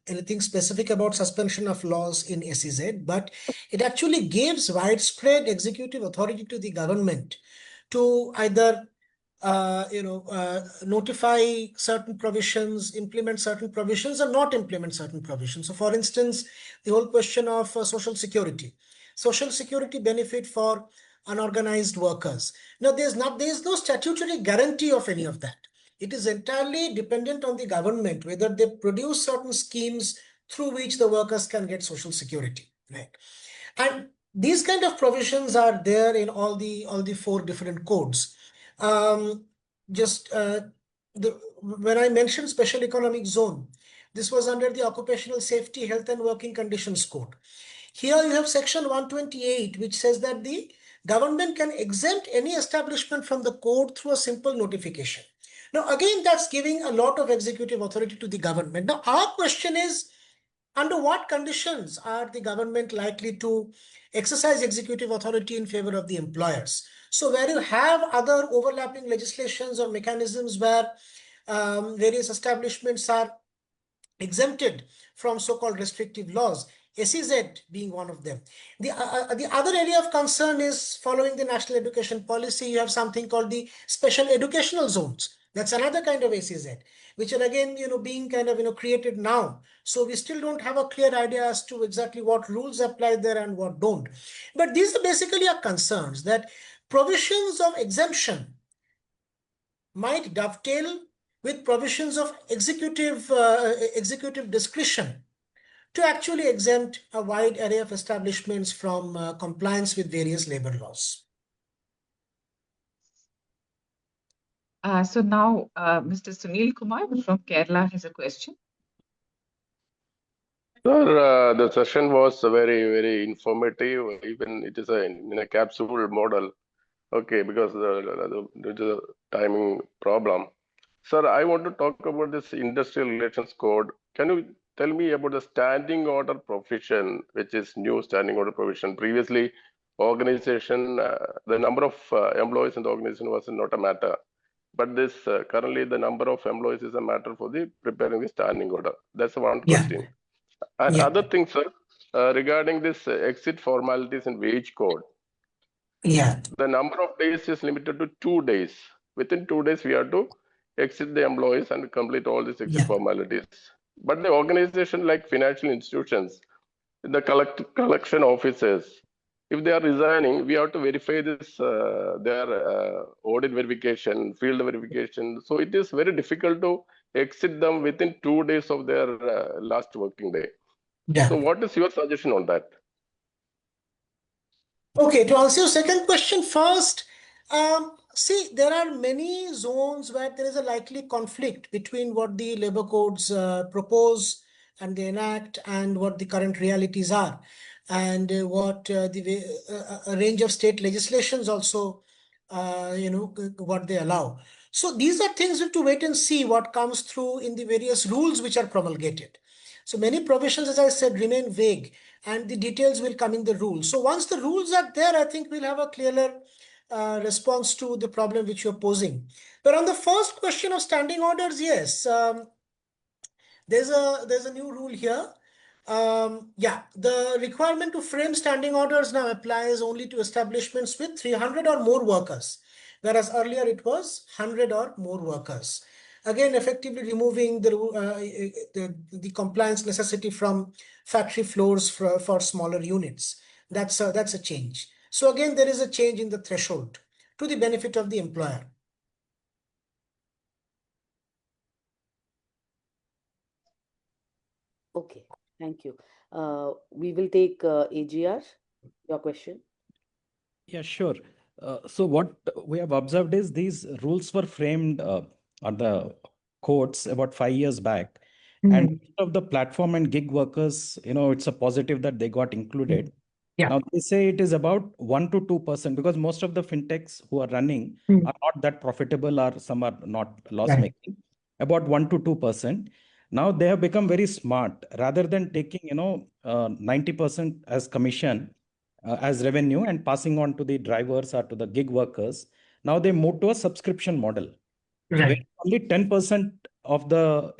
anything specific about suspension of laws in SEZ, but it actually gives widespread executive authority to the government to either notify certain provisions, implement certain provisions, or not implement certain provisions. So, for instance, the whole question of social security benefit for unorganized workers. Now, there is no statutory guarantee of any of that. It is entirely dependent on the government whether they produce certain schemes through which the workers can get social security, right? And these kind of provisions are there in all the four different codes. Just when I mentioned special economic zone, this was under the Occupational Safety, Health and Working Conditions Code. Here you have section 128, which says that the government can exempt any establishment from the code through a simple notification. Now, again, that's giving a lot of executive authority to the government. Now, our question is, under what conditions are the government likely to exercise executive authority in favor of the employers? So, where you have other overlapping legislations or mechanisms where various establishments are exempted from so-called restrictive laws, SEZ being one of them. The other area of concern is, following the national education policy, you have something called the special educational zones. That's another kind of SEZ, which are again, being kind of, created now. So we still don't have a clear idea as to exactly what rules apply there and what don't. But these are basically our concerns, that provisions of exemption might dovetail with provisions of executive discretion to actually exempt a wide array of establishments from compliance with various labor laws. So now, Mr. Sunil Kumar from Kerala has a question. Sir, the session was very, very informative. Even it is in a capsule model. Okay, because due to the timing problem. Sir, I want to talk about this industrial relations code. Can you tell me about the standing order provision, which is new standing order provision? Previously, organization, the number of employees in the organization was not a matter. But this currently the number of employees is a matter for the preparing the standing order. That's one question. And other things, sir, regarding this exit formalities in wage code. Yeah. The number of days is limited to 2 days. Within 2 days, we have to exit the employees and complete all these exit formalities. But the organization like financial institutions, the collection officers, if they are resigning, we have to verify this their audit verification, field verification. So it is very difficult to exit them within 2 days of their last working day. Yeah. So what is your suggestion on that? Okay, to answer your second question first, see, there are many zones where there is a likely conflict between what the labor codes propose and they enact and what the current realities are, and what a range of state legislations also, what they allow. So these are things we have to wait and see what comes through in the various rules which are promulgated. So many provisions, as I said, remain vague, and the details will come in the rules. So once the rules are there, I think we'll have a clearer response to the problem which you're posing. But on the first question of standing orders, yes, there's a new rule here. Yeah, the requirement to frame standing orders now applies only to establishments with 300 or more workers, whereas earlier it was 100 or more workers. Again, effectively removing the compliance necessity from factory floors for smaller units. That's a change. So again, there is a change in the threshold to the benefit of the employer. Okay, thank you. We will take AGR, your question. Yeah, sure. So what we have observed is these rules were framed on the courts about 5 years back. And most of the platform and gig workers, it's a positive that they got included. Yeah. Now they say it is about 1 to 2% because most of the fintechs who are running are not that profitable or some are not loss making, about 1 to 2%. Now they have become very smart. Rather than taking, 90% as commission, as revenue and passing on to the drivers or to the gig workers, now they move to a subscription model where Right. only 10% of the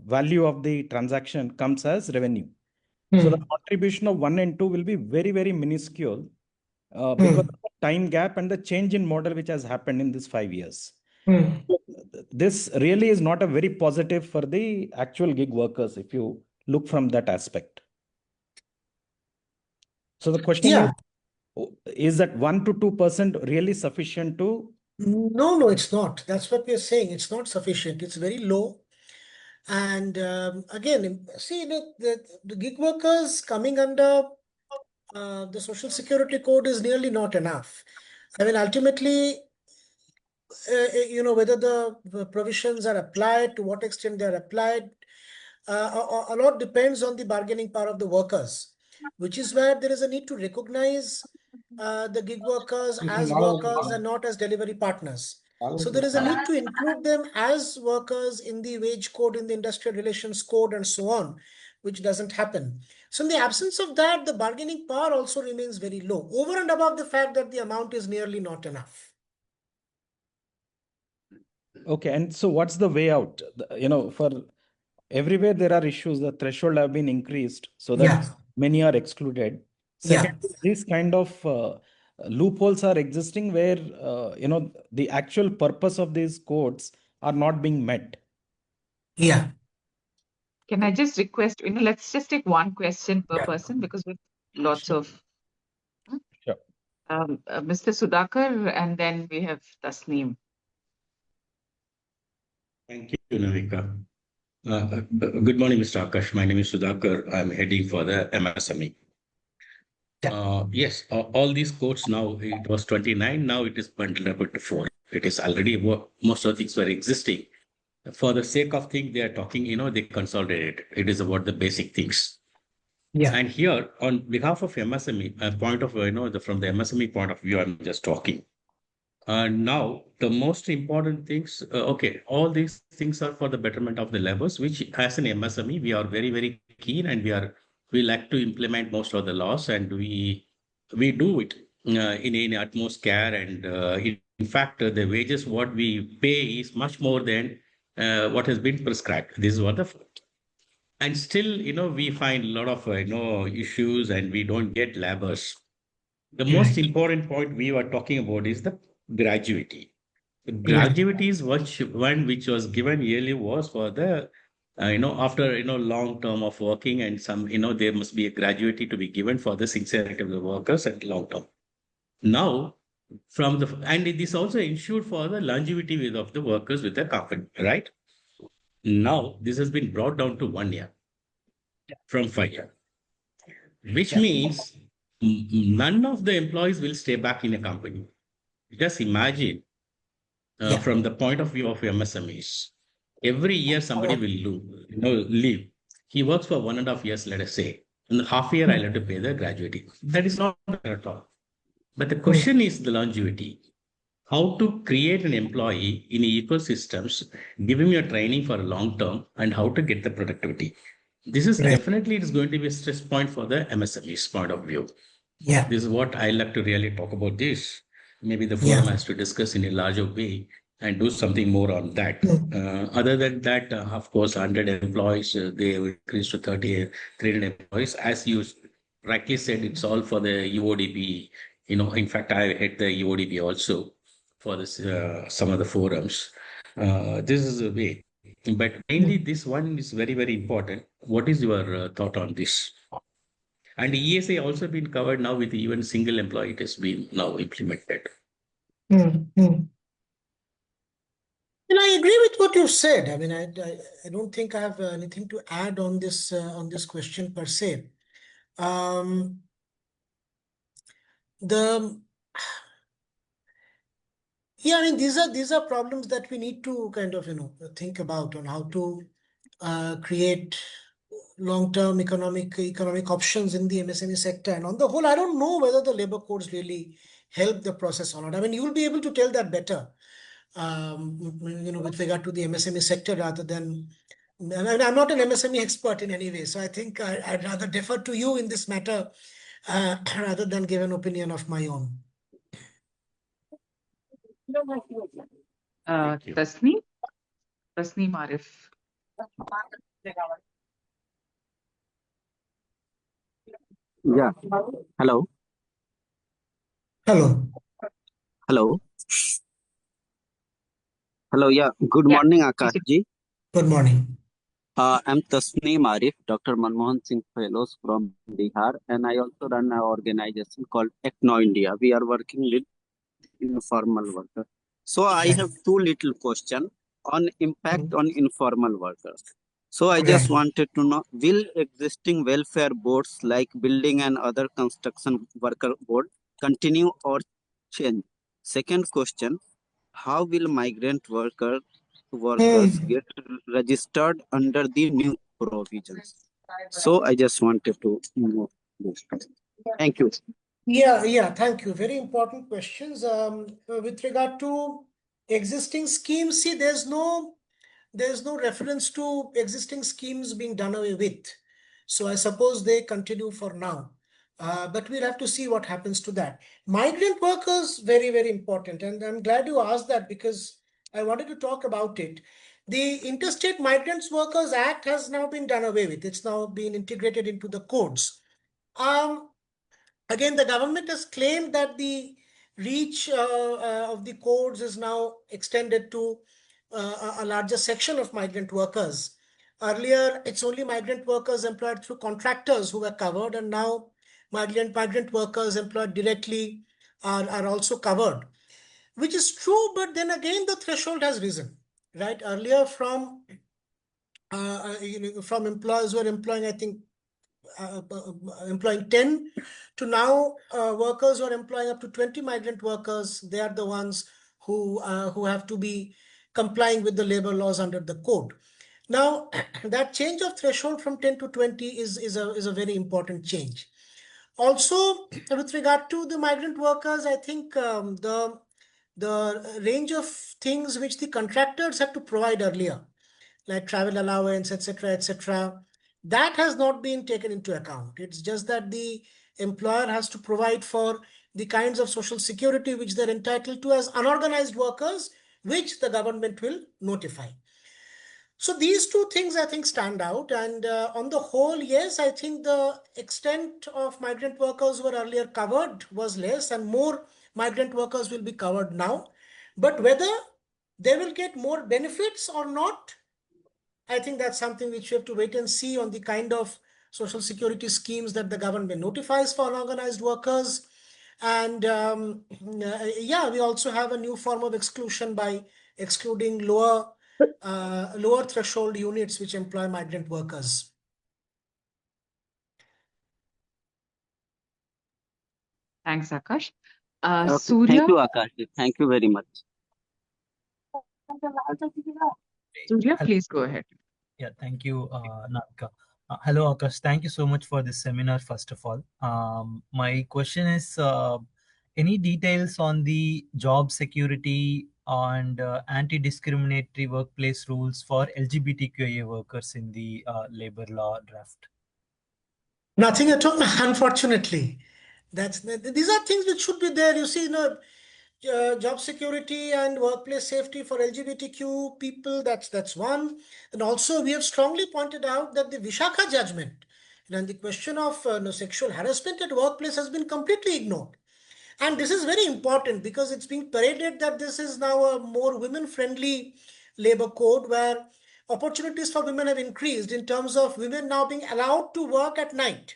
value of the transaction comes as revenue. So the contribution of 1 and 2 will be very, very minuscule because of the time gap and the change in model which has happened in these 5 years. This really is not a very positive for the actual gig workers if you look from that aspect. So the question is that 1 to 2% really sufficient to? No, it's not. That's what we're saying. It's not sufficient. It's very low. And again, see, the gig workers coming under the Social Security Code is nearly not enough. I mean, ultimately, whether the provisions are applied, to what extent they are applied, a lot depends on the bargaining power of the workers, which is where there is a need to recognize the gig workers as workers and not as delivery partners. So there is a need to include them as workers in the wage code, in the industrial relations code, and so on, which doesn't happen. So in the absence of that, the bargaining power also remains very low, over and above the fact that the amount is nearly not enough. Okay, and so what's the way out? For everywhere there are issues, the threshold have been increased so that many are excluded. Second, these kind of loopholes are existing where, the actual purpose of these codes are not being met. Yeah. Can I just request, let's just take one question per person because we have lots of. Sure. Mr. Sudhakar, and then we have Tasneem. Thank you, Navika. Good morning, Mr. Akash. My name is Sudhakar. I'm heading for the MSME. Yes, all these codes now, it was 29, now it is bundled up into 4. It is already, most of the things were existing. For the sake of things they are talking, they consolidate it. It is about the basic things. Yeah. And here, on behalf of MSME, point of, from the MSME point of view, I'm just talking. Now, the most important things, all these things are for the betterment of the laborers, which as an MSME, we are very, very keen and we like to implement most of the laws and we do it in utmost care. And in fact, the wages, what we pay is much more than what has been prescribed. This is what and still, we find a lot of, issues and we don't get laborers. The most important point we were talking about is the gratuity. The gratuity is one which was given yearly was for the after, long term of working and some, there must be a gratuity to be given for the sincerity of the workers and long term. Now, and this also ensured for the longevity of the workers with the company, right? Now, this has been brought down to 1 year from 5 years, which means none of the employees will stay back in a company. Just imagine from the point of view of MSMEs, every year somebody will leave. He works for 1.5 years, let us say. In half year, I'll have to pay the gratuity. That is not at all. But the question is the longevity. How to create an employee in ecosystems, give him your training for a long term, and how to get the productivity. This is definitely, it is going to be a stress point for the MSME's point of view. Yeah. This is what I like to really talk about this. Maybe the forum has to discuss in a larger way and do something more on that. Other than that, of course, 100 employees, they will increase to 300 employees. As you rightly said, it's all for the UODP. In fact, I hit the UODP also for this, some of the forums. This is a way. But mainly this one is very, very important. What is your thought on this? And ESA also been covered now with even single employee. It has been now implemented. I agree with what you said. I mean, I don't think I have anything to add on this question per se. I mean, these are problems that we need to kind of think about on how to create long-term economic options in the MSME sector. And on the whole, I don't know whether the labor codes really help the process or not. I mean, you'll be able to tell that better, with regard to the MSME sector rather than. And I'm not an MSME expert in any way, so I think I'd rather defer to you in this matter rather than give an opinion of my own. Tasneem Arif. Yeah. Hello. Hello. Hello. Hello. Yeah. Good morning, Akash ji. Good morning. I'm Tasneem Arif, Dr. Manmohan Singh Fellows from Bihar, and I also run an organization called Techno India. We are working with informal workers. So I have two little questions on impact on informal workers. So I just wanted to know, will existing welfare boards like building and other construction worker board continue or change? Second question, how will migrant workers get registered under the new provisions? So I just wanted to know this. Thank you. Yeah, thank you. Very important questions. With regard to existing schemes, see, there's no reference to existing schemes being done away with. So I suppose they continue for now. But we'll have to see what happens to that. Migrant workers, very, very important. And I'm glad you asked that because I wanted to talk about it. The Interstate Migrants Workers Act has now been done away with. It's now been integrated into the codes. Again, the government has claimed that the reach of the codes is now extended to a larger section of migrant workers. Earlier, it's only migrant workers employed through contractors who were covered, and now migrant workers employed directly are also covered, which is true. But then again, the threshold has risen, right? Earlier, from employers who are employing, I think, employing 10 to now workers who are employing up to 20 migrant workers. They are the ones who have to be complying with the labor laws under the code. Now, that change of threshold from 10 to 20 is a very important change. Also, with regard to the migrant workers, I think the range of things which the contractors had to provide earlier, like travel allowance, etc., that has not been taken into account. It's just that the employer has to provide for the kinds of social security which they're entitled to as unorganized workers, which the government will notify. So these two things, I think, stand out. And on the whole, yes, I think the extent of migrant workers who were earlier covered was less, and more migrant workers will be covered now. But whether they will get more benefits or not, I think that's something which we have to wait and see on the kind of social security schemes that the government notifies for unorganized workers. And yeah, we also have a new form of exclusion by excluding lower threshold units which employ migrant workers. Thanks, Akash. Okay, Surya, thank you, Akash. Thank you very much. Surya, please go ahead. Yeah, thank you, Navika. Hello, Akash. Thank you so much for this seminar, first of all. My question is, any details on the job security and anti-discriminatory workplace rules for LGBTQIA workers in the labor law draft? Nothing at all, unfortunately. These are things which should be there. You see, job security and workplace safety for LGBTQ people, that's one. And also, we have strongly pointed out that the Vishakha judgment and the question of sexual harassment at workplace has been completely ignored. And this is very important because it's being paraded that this is now a more women-friendly labor code where opportunities for women have increased in terms of women now being allowed to work at night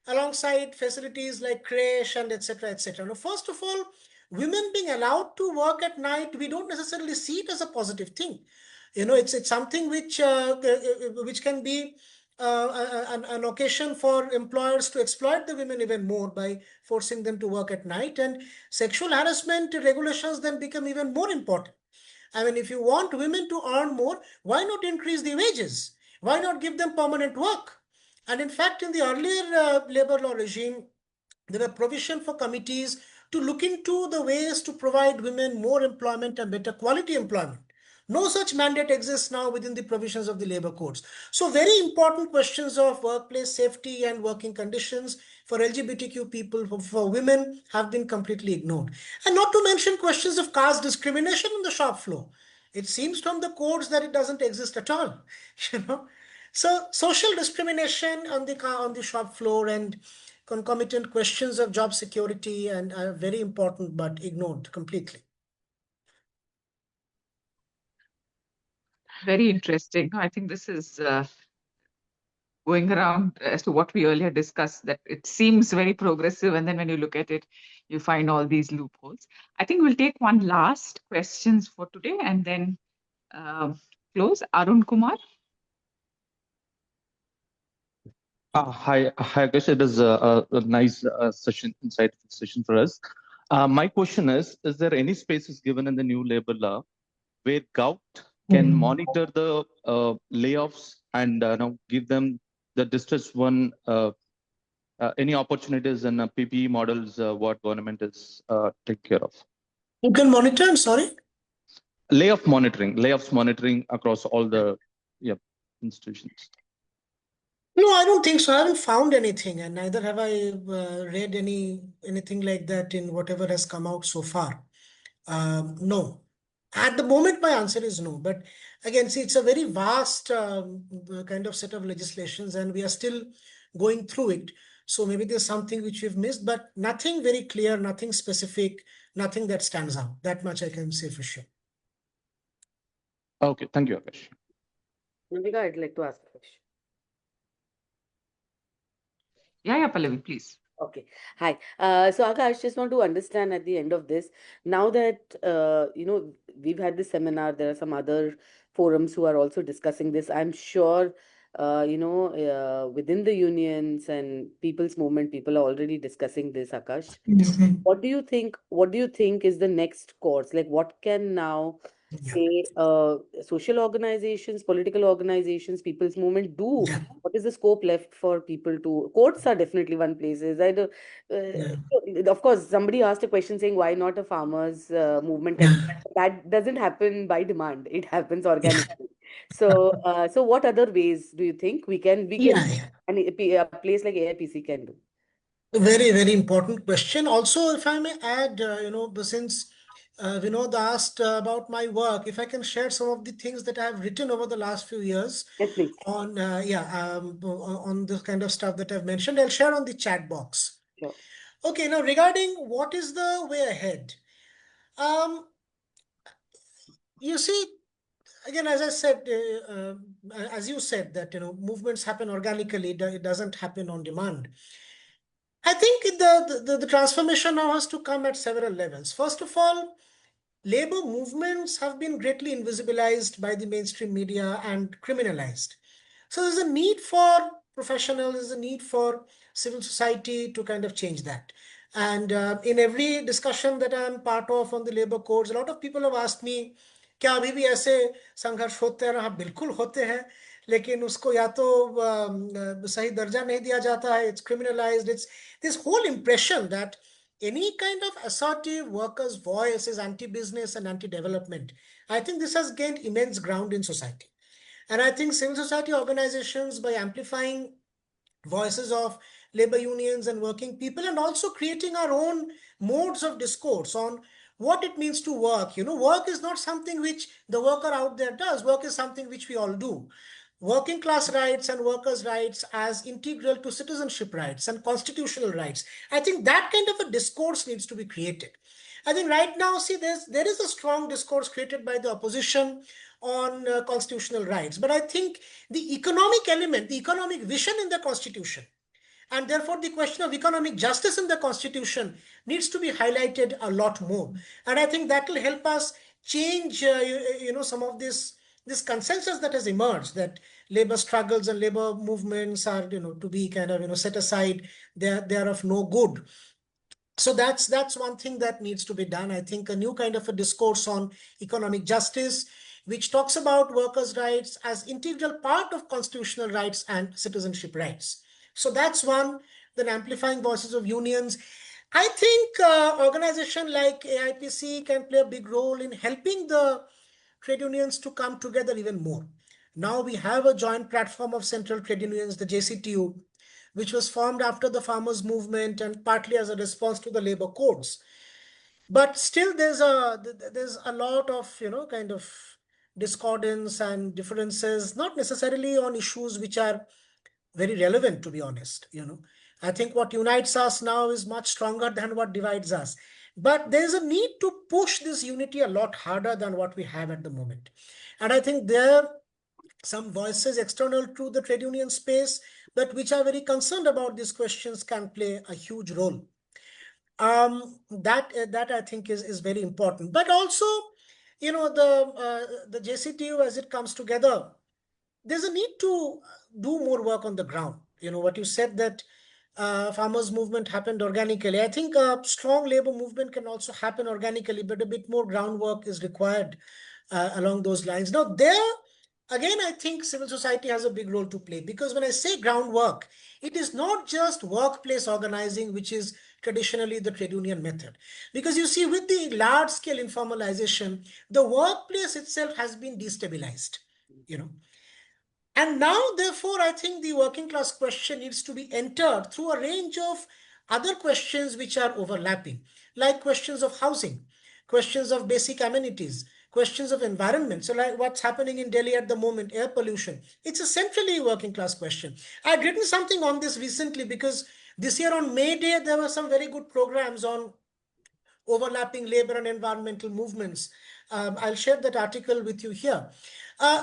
alongside facilities like creche and etc. etc. Now, first of all, women being allowed to work at night, we don't necessarily see it as a positive thing. It's something which can be an occasion for employers to exploit the women even more by forcing them to work at night, and sexual harassment regulations then become even more important. I mean, if you want women to earn more, why not increase the wages? Why not give them permanent work? And in fact, in the earlier labor law regime, there were provision for committees to look into the ways to provide women more employment and better quality employment. No such mandate exists now within the provisions of the labor codes. So very important questions of workplace safety and working conditions for LGBTQ people, for women, have been completely ignored. And not to mention questions of caste discrimination on the shop floor. It seems from the codes that it doesn't exist at all. you know. So social discrimination on the shop floor and concomitant questions of job security and are very important but ignored completely. Very interesting. I think this is going around as to what we earlier discussed, that it seems very progressive, and then when you look at it, you find all these loopholes. I think we'll take one last questions for today and then close. Arun Kumar. Hi, Akash. It is a nice session, insightful session for us. My question is there any spaces given in the new labor law where Gov can monitor the layoffs and give them the distressed one any opportunities and PPE models what government is take care of? Who can monitor? I'm sorry. Layoffs monitoring across all the institutions. No, I don't think so. I haven't found anything, and neither have I read anything like that in whatever has come out so far. No. At the moment, my answer is no. But again, see, it's a very vast kind of set of legislations, and we are still going through it. So maybe there's something which we've missed, but nothing very clear, nothing specific, nothing that stands out. That much I can say for sure. Okay, thank you, Akash. Navika, I'd like to ask a question. Yeah, Pallavi, please. Okay. Hi. So Akash, just want to understand at the end of this, now that we've had this seminar, there are some other forums who are also discussing this. I'm sure within the unions and people's movement, people are already discussing this, Akash. What do you think? What do you think is the next course? Like, what can now say social organizations, political organizations, people's movement do? What is the scope left for people to? Courts are definitely one place. Of course, somebody asked a question saying why not a farmers movement? And that doesn't happen by demand. It happens organically. So, so what other ways do you think we can and a place like AIPC can do? A very, very important question. Also, if I may add, since Vinod asked about my work, if I can share some of the things that I have written over the last few years on, on the kind of stuff that I've mentioned, I'll share on the chat box. Sure. Okay, now regarding what is the way ahead, you see, again, as I said, as you said, that movements happen organically. It doesn't happen on demand. I think the transformation now has to come at several levels. First of all, labor movements have been greatly invisibilized by the mainstream media and criminalized. So there's a need for professionals, there's a need for civil society to kind of change that. And in every discussion that I'm part of on the labor codes, a lot of people have asked me, क्या अभी भी ऐसे संघर्ष होते हैं? हाँ, बिल्कुल होते हैं, लेकिन उसको या तो सही दर्जा नहीं दिया जाता है, it's criminalized. It's this whole impression that any kind of assertive workers' voice is anti-business and anti-development. I think this has gained immense ground in society. And I think civil society organizations, by amplifying voices of labor unions and working people, and also creating our own modes of discourse on what it means to work. Work is not something which the worker out there does. Work is something which we all do. Working class rights and workers' rights as integral to citizenship rights and constitutional rights. I think that kind of a discourse needs to be created. I think right now, see, there is a strong discourse created by the opposition on constitutional rights. But I think the economic element, the economic vision in the Constitution, and therefore the question of economic justice in the Constitution needs to be highlighted a lot more. And I think that will help us change, some of this consensus that has emerged, that labor struggles and labor movements are, to be kind of, set aside. They're of no good. So that's one thing that needs to be done. I think a new kind of a discourse on economic justice, which talks about workers' rights as integral part of constitutional rights and citizenship rights. So that's one. Then amplifying voices of unions. I think organization like AIPC can play a big role in helping the trade unions to come together even more. Now we have a joint platform of central trade unions, the JCTU, which was formed after the farmers' movement and partly as a response to the labor codes. But still, there's a lot of kind of discordance and differences, not necessarily on issues which are very relevant, to be honest. I think what unites us now is much stronger than what divides us. But there's a need to push this unity a lot harder than what we have at the moment. And I think there are some voices external to the trade union space, but which are very concerned about these questions, can play a huge role. That I think is very important. But also, the JCTU, as it comes together, there's a need to do more work on the ground. What you said, that farmers' movement happened organically. I think a strong labor movement can also happen organically, but a bit more groundwork is required along those lines. Now, there, again, I think civil society has a big role to play, because when I say groundwork, it is not just workplace organizing, which is traditionally the trade union method. Because you see, with the large-scale informalization, the workplace itself has been destabilized, And now, therefore, I think the working class question needs to be entered through a range of other questions which are overlapping, like questions of housing, questions of basic amenities, questions of environment. So like what's happening in Delhi at the moment, air pollution, it's a centrally working class question. I'd written something on this recently, because this year on May Day, there were some very good programs on overlapping labor and environmental movements. I'll share that article with you here.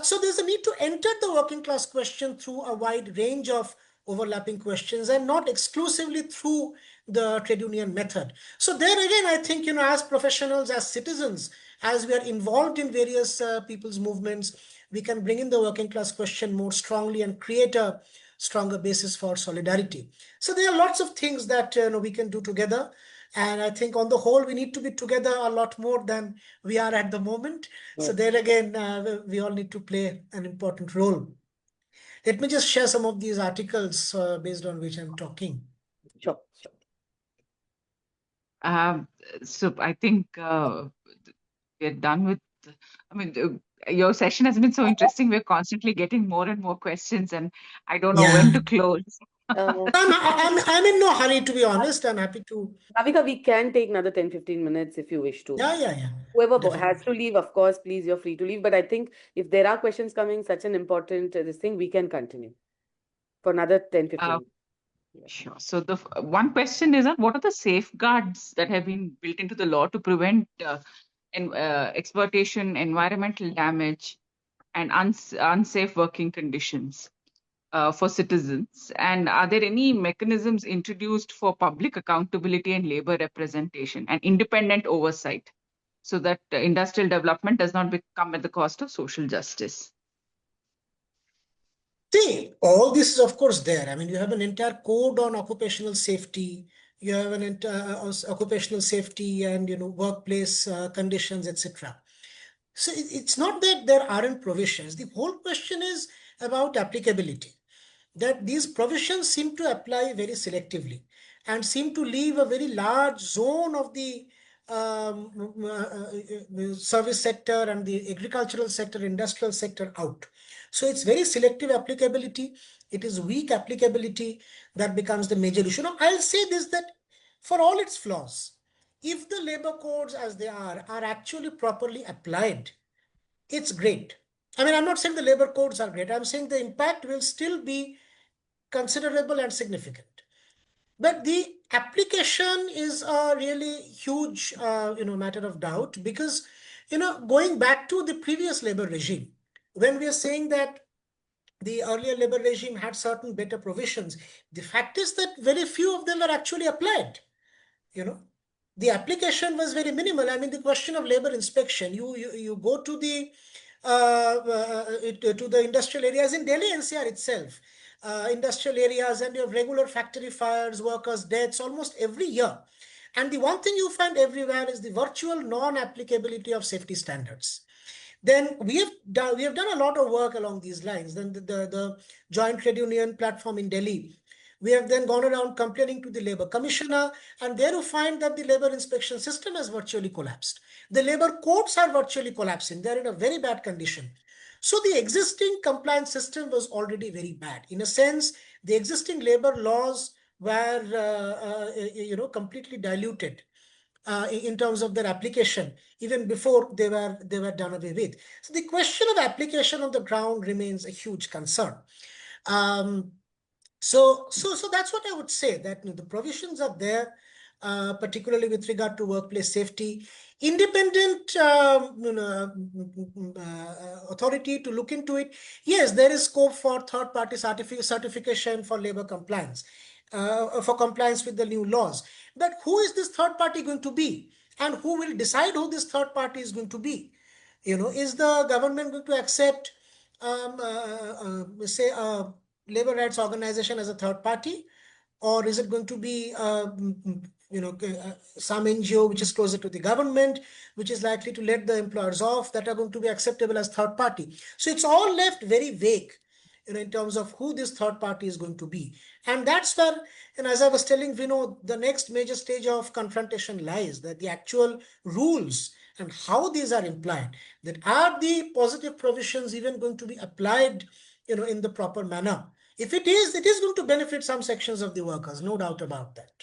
So there's a need to enter the working class question through a wide range of overlapping questions, and not exclusively through the trade union method. So there again, I think, as professionals, as citizens, as we are involved in various people's movements, we can bring in the working class question more strongly and create a stronger basis for solidarity. So there are lots of things that we can do together. And I think on the whole, we need to be together a lot more than we are at the moment. So there again, we all need to play an important role. Let me just share some of these articles based on which I'm talking. Sure. So I think we're done with, your session has been so interesting. We're constantly getting more and more questions, and I don't know when to close. I'm in no hurry, to be honest. I'm happy to. Navika, we can take another 10-15 minutes if you wish to. Yeah. Whoever Definitely. has to leave, of course, please, you're free to leave. But I think if there are questions coming, such an important this thing, we can continue for another 10-15 minutes. Sure. So the one question is, what are the safeguards that have been built into the law to prevent exploitation, environmental damage, and unsafe working conditions for citizens? And are there any mechanisms introduced for public accountability and labor representation and independent oversight so that industrial development does not come at the cost of social justice? See, all this is of course there. I mean, you have an entire code on occupational safety. You have an entire occupational safety and workplace conditions, etc. So it's not that there aren't provisions. The whole question is about applicability. That these provisions seem to apply very selectively and seem to leave a very large zone of the service sector and the agricultural sector, industrial sector out. So it's very selective applicability. It is weak applicability that becomes the major issue. Now, I'll say this, that for all its flaws, if the labor codes as they are actually properly applied, it's great. I mean, I'm not saying the labor codes are great. I'm saying the impact will still be considerable and significant. But the application is a really huge, matter of doubt, because, going back to the previous labor regime, when we are saying that the earlier labor regime had certain better provisions, the fact is that very few of them are actually applied. The application was very minimal. I mean, the question of labor inspection, you go to the industrial areas in Delhi NCR itself, industrial areas, and you have regular factory fires, workers' deaths almost every year. And the one thing you find everywhere is the virtual non-applicability of safety standards. Then we have done a lot of work along these lines. Then the Joint Trade Union platform in Delhi, we have then gone around complaining to the labor commissioner, and there you find that the labor inspection system has virtually collapsed. The labor courts are virtually collapsing. They're in a very bad condition. So the existing compliance system was already very bad. In a sense, the existing labor laws were, completely diluted in terms of their application, even before they were done away with. So the question of application on the ground remains a huge concern. So that's what I would say, that the provisions are there, particularly with regard to workplace safety. Independent authority to look into it. Yes, there is scope for third-party certification for labor compliance, for compliance with the new laws. But who is this third party going to be? And who will decide who this third party is going to be? Is the government going to accept, say, a labor rights organization as a third party? Or is it going to be, some NGO which is closer to the government, which is likely to let the employers off, that are going to be acceptable as third party? So it's all left very vague, in terms of who this third party is going to be. And that's where, and as I was telling Vinod, the next major stage of confrontation lies, that the actual rules and how these are implied, that are the positive provisions even going to be applied, in the proper manner? If it is going to benefit some sections of the workers, no doubt about that.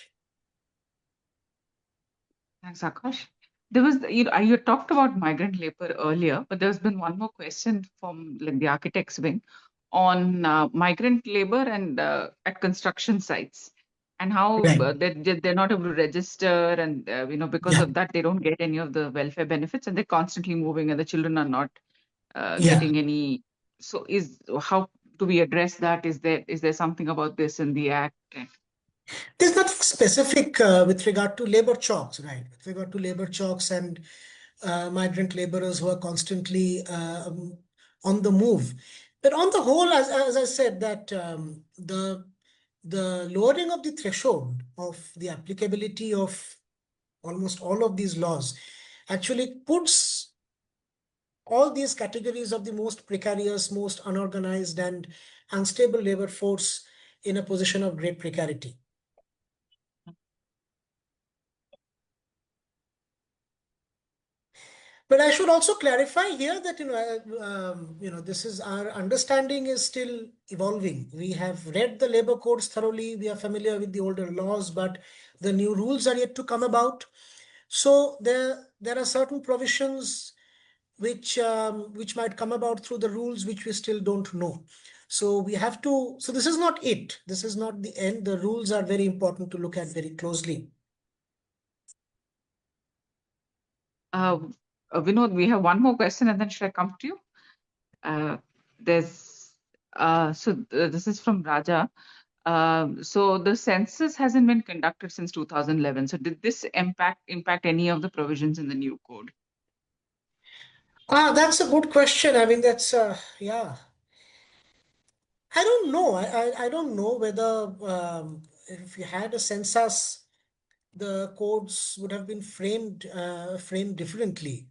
Thanks, Akash. There was, you talked about migrant labor earlier, but there's been one more question from the architects wing on migrant labor and at construction sites, and how they're not able to register, and because of that they don't get any of the welfare benefits, and they're constantly moving, and the children are not getting any. So how do we address that? Is there something about this in the act? There's nothing specific with regard to labor chalks, right? With regard to labor chalks and migrant laborers who are constantly on the move. But on the whole, as I said, that the lowering of the threshold of the applicability of almost all of these laws actually puts all these categories of the most precarious, most unorganized and unstable labor force in a position of great precarity. But I should also clarify here that this is, our understanding is still evolving. We have read the labor codes thoroughly. We are familiar with the older laws, but the new rules are yet to come about. So there are certain provisions which might come about through the rules, which we still don't know. So we have to. So this is not it. This is not the end. The rules are very important to look at very closely. Vinod, we have one more question, and then should I come to you? There's this is from Raja. So the census hasn't been conducted since 2011. So did this impact any of the provisions in the new code? That's a good question. I mean, that's yeah. I don't know. I don't know whether if you had a census, the codes would have been framed differently.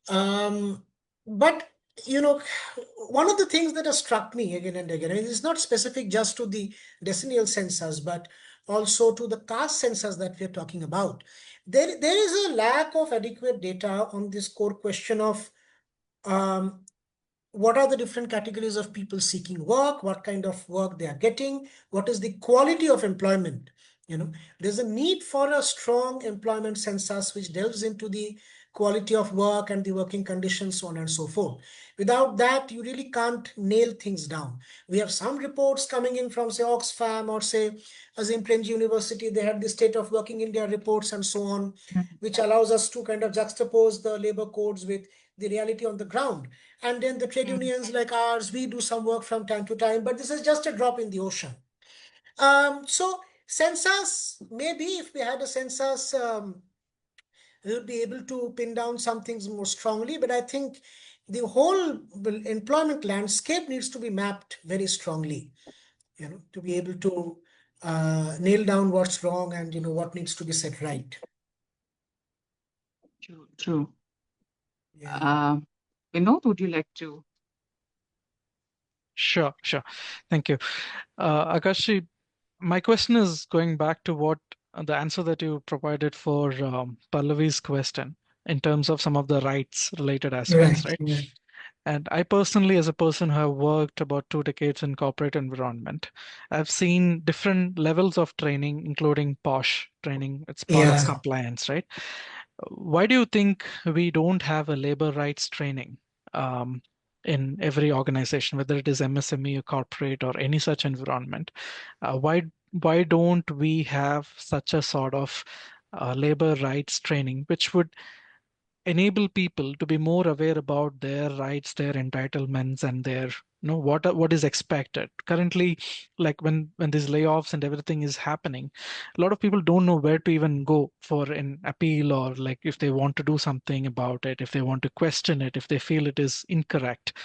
But one of the things that has struck me again and again, and it's not specific just to the decennial census, but also to the caste census that we are talking about. There is a lack of adequate data on this core question of what are the different categories of people seeking work, what kind of work they are getting, what is the quality of employment. There's a need for a strong employment census which delves into the quality of work and the working conditions, so on and so forth. Without that, you really can't nail things down. We have some reports coming in from, say, Oxfam or, say, Azim Premji University. They had the State of Working India reports and so on, which allows us to kind of juxtapose the labor codes with the reality on the ground. And then the trade unions like ours, we do some work from time to time, but this is just a drop in the ocean. So census, maybe if we had a census, we would be able to pin down some things more strongly. But I think the whole employment landscape needs to be mapped very strongly, to be able to nail down what's wrong and what needs to be set right. True. Yeah. Vinod, would you like to? Sure. Thank you. Akash, my question is going back to what the answer that you provided for Pallavi's question in terms of some of the rights related aspects, right? Yeah. And I personally, as a person who have worked about 2 decades in corporate environment, I've seen different levels of training, including POSH training. It's part of compliance, right? Why do you think we don't have a labor rights training in every organization, whether it is MSME or corporate or any such environment? Why don't we have such a sort of labor rights training, which would enable people to be more aware about their rights, their entitlements, and their what is expected currently? Like when these layoffs and everything is happening, a lot of people don't know where to even go for an appeal, or like if they want to do something about it, if they want to question it, if they feel it is incorrect.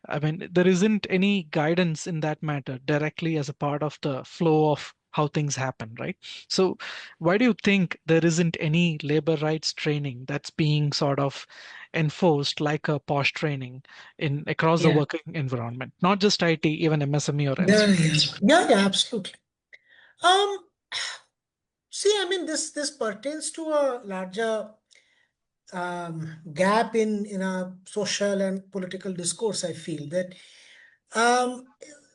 I mean, there isn't any guidance in that matter directly as a part of the flow of how things happen, right? So why do you think there isn't any labor rights training that's being sort of enforced like a POSH training in across the working environment, not just IT, even MSME or elsewhere? Yeah, absolutely. See, I mean, this pertains to a larger gap in a social and political discourse. I feel that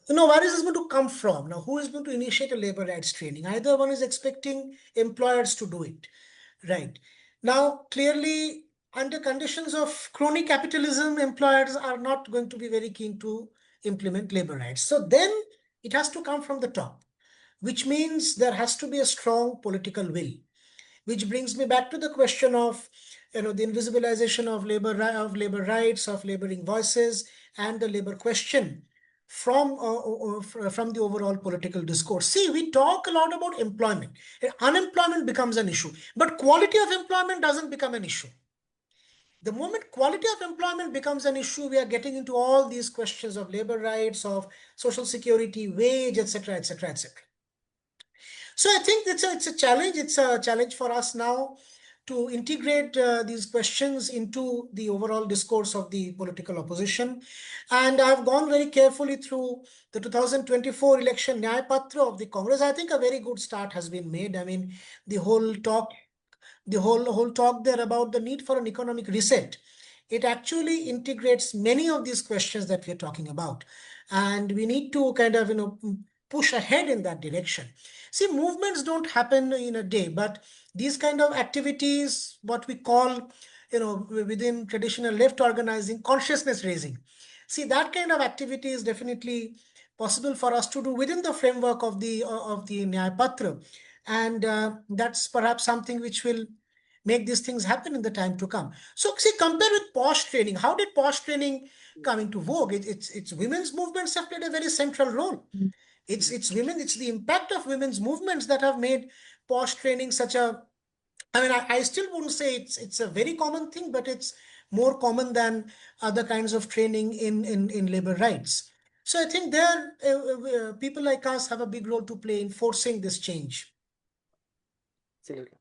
where is this going to come from? Now, who is going to initiate a labor rights training? Either one is expecting employers to do it, right? Now, clearly, under conditions of crony capitalism, employers are not going to be very keen to implement labor rights. So then it has to come from the top, which means there has to be a strong political will. Which brings me back to the question of the invisibilization of labor rights, of laboring voices, and the labor question from the overall political discourse. See, we talk a lot about employment. Unemployment becomes an issue, but quality of employment doesn't become an issue. The moment quality of employment becomes an issue, we are getting into all these questions of labor rights, of social security, wage, etc., etc., etc. So I think it's a challenge. It's a challenge for us now to integrate these questions into the overall discourse of the political opposition. And I've gone very carefully through the 2024 election Nyaya Patra of the Congress. I think a very good start has been made. I mean, the whole talk there about the need for an economic reset. It actually integrates many of these questions that we're talking about. And we need to kind of, push ahead in that direction. See, movements don't happen in a day, but these kind of activities, what we call, within traditional left organizing, consciousness raising. See, that kind of activity is definitely possible for us to do within the framework of the Nyaya Patra. And that's perhaps something which will make these things happen in the time to come. So see, compare with posh training. How did posh training come into vogue? It's women's movements have played a very central role. It's women, it's the impact of women's movements that have made posh training such a, I mean, I still wouldn't say it's a very common thing, but it's more common than other kinds of training in labor rights. So I think there, people like us have a big role to play in forcing this change. Absolutely.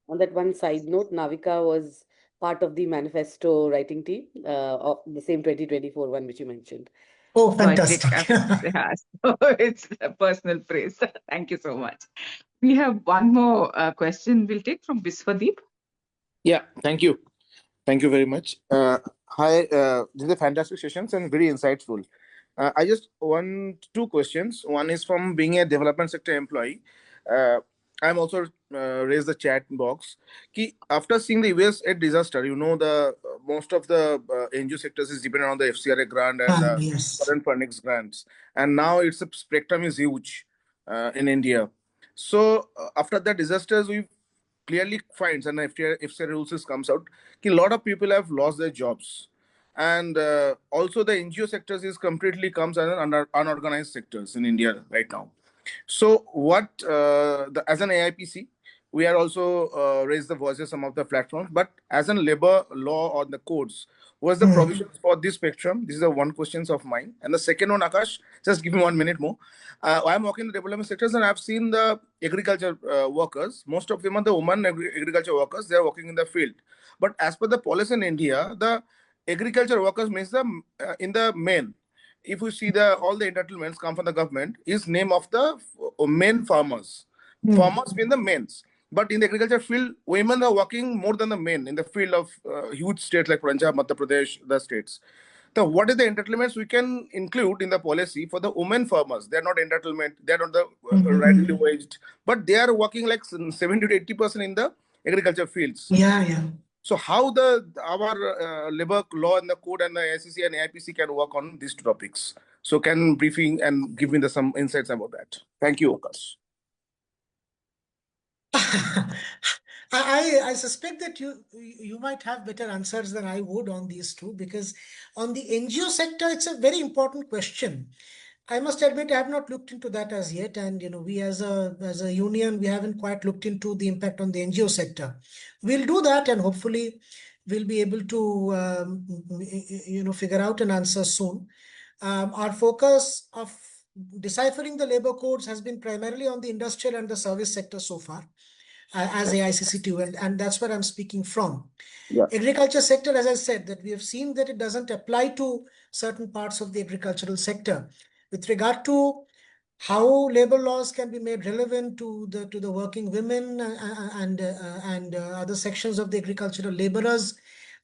On that one side note, Navika was part of the manifesto writing team of the same 2024 one which you mentioned. Oh, So I take fantastic. yeah, so it's a personal praise. Thank you so much. We have one more question we'll take from Biswadeep. Yeah, thank you. Thank you very much. Hi, this is a fantastic session and very insightful. I just want two questions. One is from being a development sector employee. I'm also raised the chat box. After seeing the US aid disaster, you know, the most of the NGO sectors is dependent on the FCRA grant and Yes. foreign fundings grants, and now its spectrum is huge in India. So after that disasters, we clearly finds, and if rules comes out, a lot of people have lost their jobs, and also the NGO sectors is completely comes as an unorganized sectors in India right now. So what as an AIPC, we are also raised the voices some of the platforms, but as an labor law or the codes, what's the provisions for this spectrum? This is the one questions of mine. And the second one, Akash, just give me 1 minute more. I'm working in the development sectors and I've seen the agriculture workers. Most of them are the women agriculture workers. They are working in the field. But as per the policy in India, the agriculture workers means the in the main. If you see the all the entitlements come from the government, is name of the men farmers. Farmers mean the men's. But in the agriculture field, women are working more than the men in the field of huge states like Punjab, Madhya Pradesh, the states. So what is the entitlements we can include in the policy for the women farmers? They're not entitlement, they're not the rightly waged, but they are working like 70 to 80% in the agriculture fields. Yeah. So how our labor law and the code and the AICC and AIPC can work on these two topics? So can briefing and give me some insights about that. Thank you, Akash. I suspect that you might have better answers than I would on these two, because on the NGO sector, it's a very important question. I must admit I have not looked into that as yet, and we as a union, we haven't quite looked into the impact on the NGO sector. We'll do that, and hopefully we'll be able to figure out an answer soon. Our focus of deciphering the labor codes has been primarily on the industrial and the service sector so far, as AICC2, and that's where I'm speaking from. Yeah. Agriculture sector, as I said, that we have seen that it doesn't apply to certain parts of the agricultural sector. With regard to how labor laws can be made relevant to the working women and other sections of the agricultural laborers,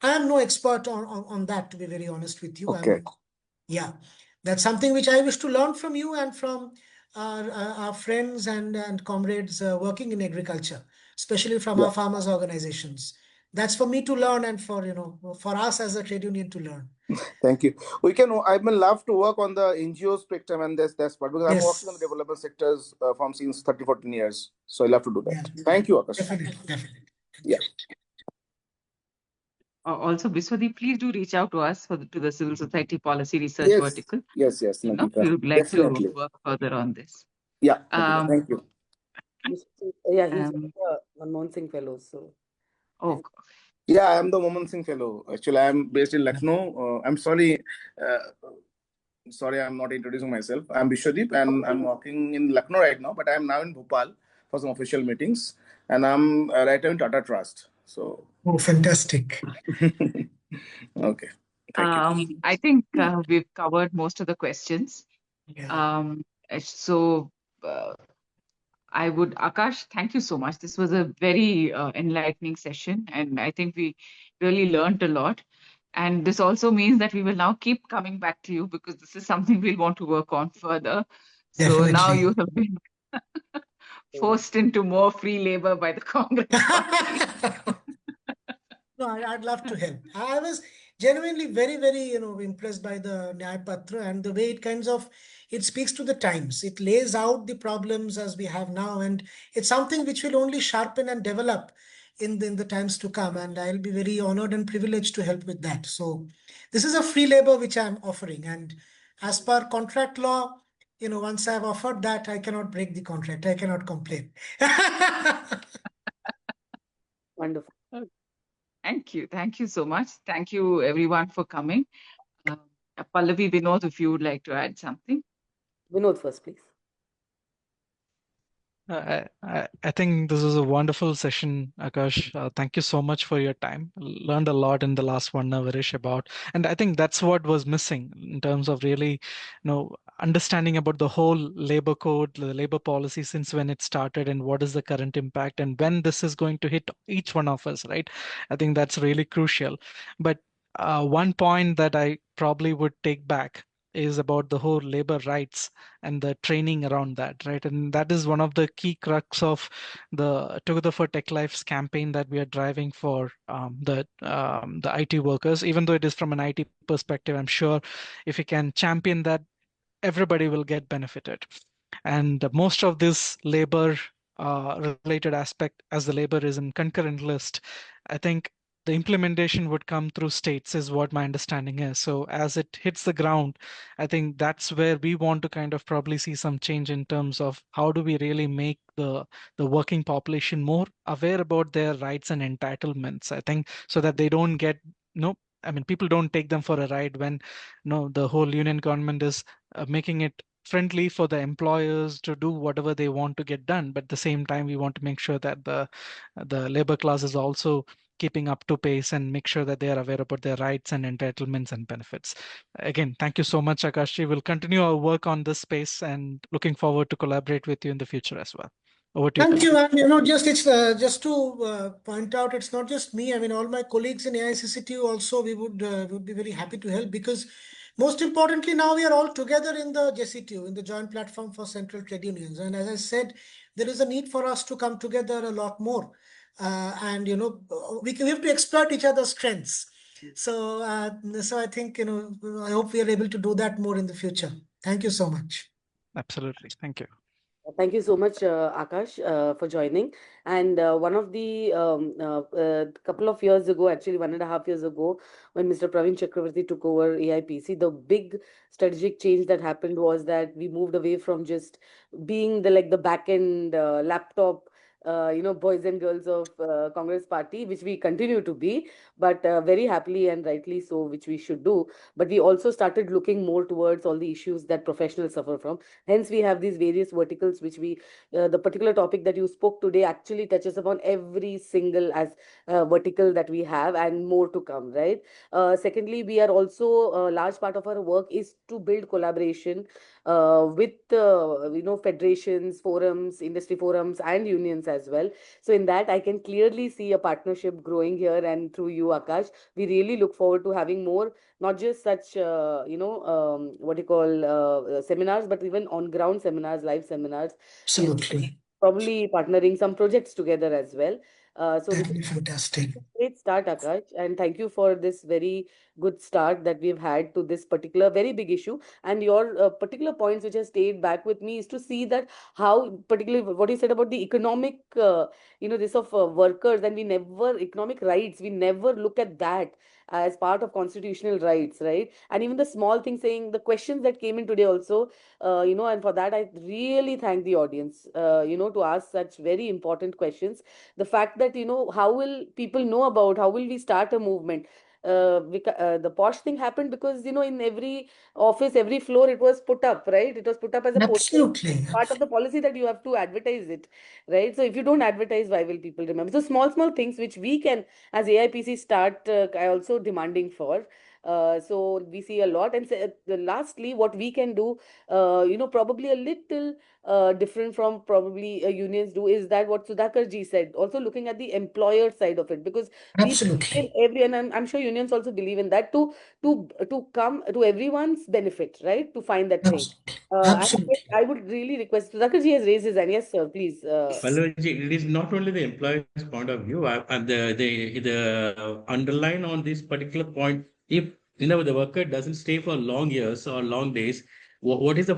I am no expert on that, to be very honest with you. Okay. Yeah, that's something which I wish to learn from you and from our friends and comrades working in agriculture, especially from our farmers' organizations. That's for me to learn, and for us as a trade union to learn. Thank you. I will love to work on the NGO spectrum, and that's part, because I'm working on the development sectors from since 13-14 years. So I love to do that. Yeah. Thank you, Akash. Definitely. Yeah. Also, Biswadeep, please do reach out to us to the Civil Society Policy Research Vertical. Yes. We would like to work further on this. Yeah. Thank you. Yeah, he's the Manmohan Singh Fellow. So. Oh. Yeah, I am the Manmohan Singh Fellow. Actually, I am based in Lucknow. I'm sorry. Sorry, I'm not introducing myself. I'm Biswadeep, and I'm working in Lucknow right now, but I'm now in Bhopal for some official meetings, and I'm right now in Tata Trust. So. Oh, fantastic. Okay. Thank you. I think we've covered most of the questions. Yeah. Akash, thank you so much. This was a very enlightening session, and I think we really learned a lot. And this also means that we will now keep coming back to you, because this is something we'll want to work on further. Definitely. So now you have been forced into more free labor by the Congress. No, I'd love to help. I was genuinely very, very, impressed by the Nyaya Patra and the way it speaks to the times. It lays out the problems as we have now, and it's something which will only sharpen and develop in the times to come, and I'll be very honored and privileged to help with that. So this is a free labor which I'm offering, and as per contract law, once I've offered that, I cannot break the contract. I cannot complain. Wonderful. Thank you. Thank you so much. Thank you, everyone, for coming. Pallavi, Vinod, if you would like to add something. Vinod first, please. I think this is a wonderful session, Akash. Thank you so much for your time. Learned a lot in the last 1 hour-ish about, and I think that's what was missing in terms of really, understanding about the whole labor code, the labor policy since when it started, and what is the current impact, and when this is going to hit each one of us, right? I think that's really crucial. But one point that I probably would take back is about the whole labor rights and the training around that, right? And that is one of the key crux of the Together for Tech Lives campaign that we are driving for the IT workers. Even though it is from an IT perspective, I'm sure if we can champion that, everybody will get benefited. And most of this labor related aspect, as the labor is in concurrent list, I think the implementation would come through states is what my understanding is. So as it hits the ground, I think that's where we want to kind of probably see some change in terms of how do we really make the working population more aware about their rights and entitlements. I think so that they don't get people don't take them for a ride when the whole union government is making it friendly for the employers to do whatever they want to get done. But at the same time, we want to make sure that the labor class is also keeping up to pace and make sure that they are aware about their rights and entitlements and benefits. Again, thank you so much, Akash. We'll continue our work on this space and looking forward to collaborate with you in the future as well. Over to you. Thank you. And just to point out, it's not just me. I mean, all my colleagues in AICCT also, we would be very happy to help, because most importantly, now we are all together in the JCTU, in the Joint Platform for Central Trade Unions. And as I said, there is a need for us to come together a lot more. And we have to exploit each other's strengths. So I think I hope we are able to do that more in the future. Thank you so much. Absolutely. Thank you. Thank you so much, Akash, for joining. And one of the couple of years ago, actually 1.5 years ago, when Mr. Praveen Chakravarti took over AIPC, the big strategic change that happened was that we moved away from just being the back end laptop. Boys and girls of Congress Party, which we continue to be, but very happily and rightly so, which we should do. But we also started looking more towards all the issues that professionals suffer from. Hence, we have these various verticals, which the particular topic that you spoke today actually touches upon every single vertical that we have, and more to come, right? Secondly, we are also, a large part of our work is to build collaboration with federations, forums, industry forums, and unions as well. So in that, I can clearly see a partnership growing here, and through you, Akash, we really look forward to having more, not just such seminars, but even on ground seminars, live seminars. Absolutely. Probably partnering some projects together as well. That'd be fantastic. Great start, Akash, and thank you for this very good start that we've had to this particular very big issue. And your particular points, which has stayed back with me, is to see that how, particularly what you said about the economic, this of workers, and economic rights, we never look at that as part of constitutional rights, right? And even the small thing, saying the questions that came in today also, and for that, I really thank the audience, to ask such very important questions. The fact that, how will people know about, how will we start a movement? The posh thing happened because, in every office, every floor, it was put up, right? It was put up as a poster. Absolutely. Part of the policy that you have to advertise it, right? So if you don't advertise, why will people remember? So small things which we can, as AIPC, start also demanding for. So we see a lot. And lastly, what we can do, probably a little different from probably unions do, is that what Sudhakar ji said, also looking at the employer side of it, because Absolutely. and I'm sure unions also believe in that, to come to everyone's benefit, right? To find that thing. Absolutely. I would really request, Sudhakar ji has raised his hand. Yes, sir, please. Pallavi, it is not only the employer's point of view, and the underline on this particular point. If the worker doesn't stay for long years or long days, what is the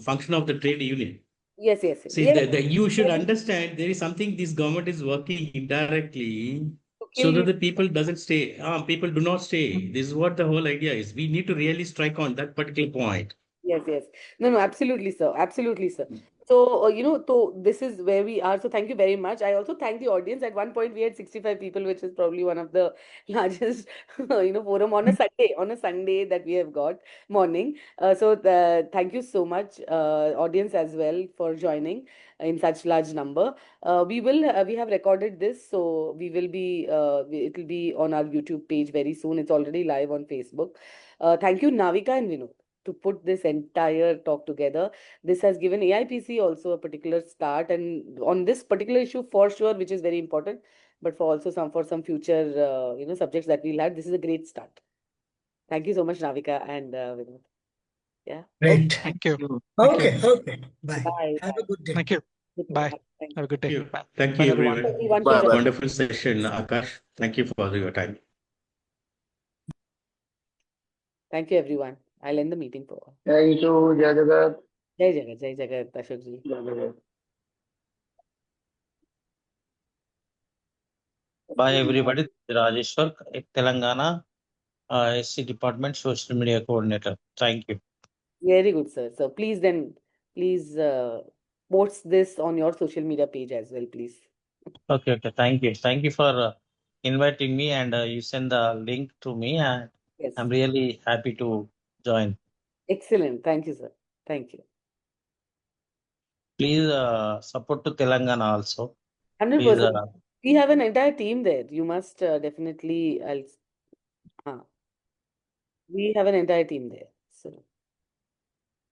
function of the trade union? Yes, yes, yes. See, Yes. you should understand there is something this government is working indirectly To so kill that you. the people doesn't stay. People do not stay. This is what the whole idea is. We need to really strike on that particular point. Yes, yes. No, no, absolutely, sir. Absolutely, sir. So, so this is where we are. So, thank you very much. I also thank the audience. At one point, we had 65 people, which is probably one of the largest, forum on a Sunday that we have got morning. Thank you so much, audience as well, for joining in such large number. We have recorded this, so it will be on our YouTube page very soon. It's already live on Facebook. Thank you, Navika and Vinod, to put this entire talk together. This has given AIPC also a particular start, and on this particular issue for sure, which is very important, but for some future subjects that we'll have, this is a great start. Thank you so much, Navika and Vinod. Yeah. Great. Thank you. Okay, okay. Bye. Bye. Have a good day. Thank you. Good day. Bye. Thank Have a good day. Thank you. Bye. Thank Bye, you, everyone. everyone. everyone Bye, for bye. Wonderful session, Akash. Thank you for your time. Thank you, everyone. I'll end the meeting for. Thank you, Jai Jagat. Jai Jagat, Ashok ji. Jai Jagat. Bye everybody. Rajeshwar, Telangana, SC Department Social Media Coordinator. Thank you. Very good, sir. So please post this on your social media page as well, please. Okay. Thank you. Thank you for inviting me, and you send the link to me. And Yes. I'm really happy to join. Excellent. Thank you, sir. Thank you. Please support to Telangana also. 100%. Please, We have an entire team there. You must definitely. We have an entire team there. So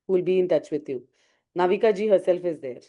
we'll be in touch with you. Navika ji herself is there.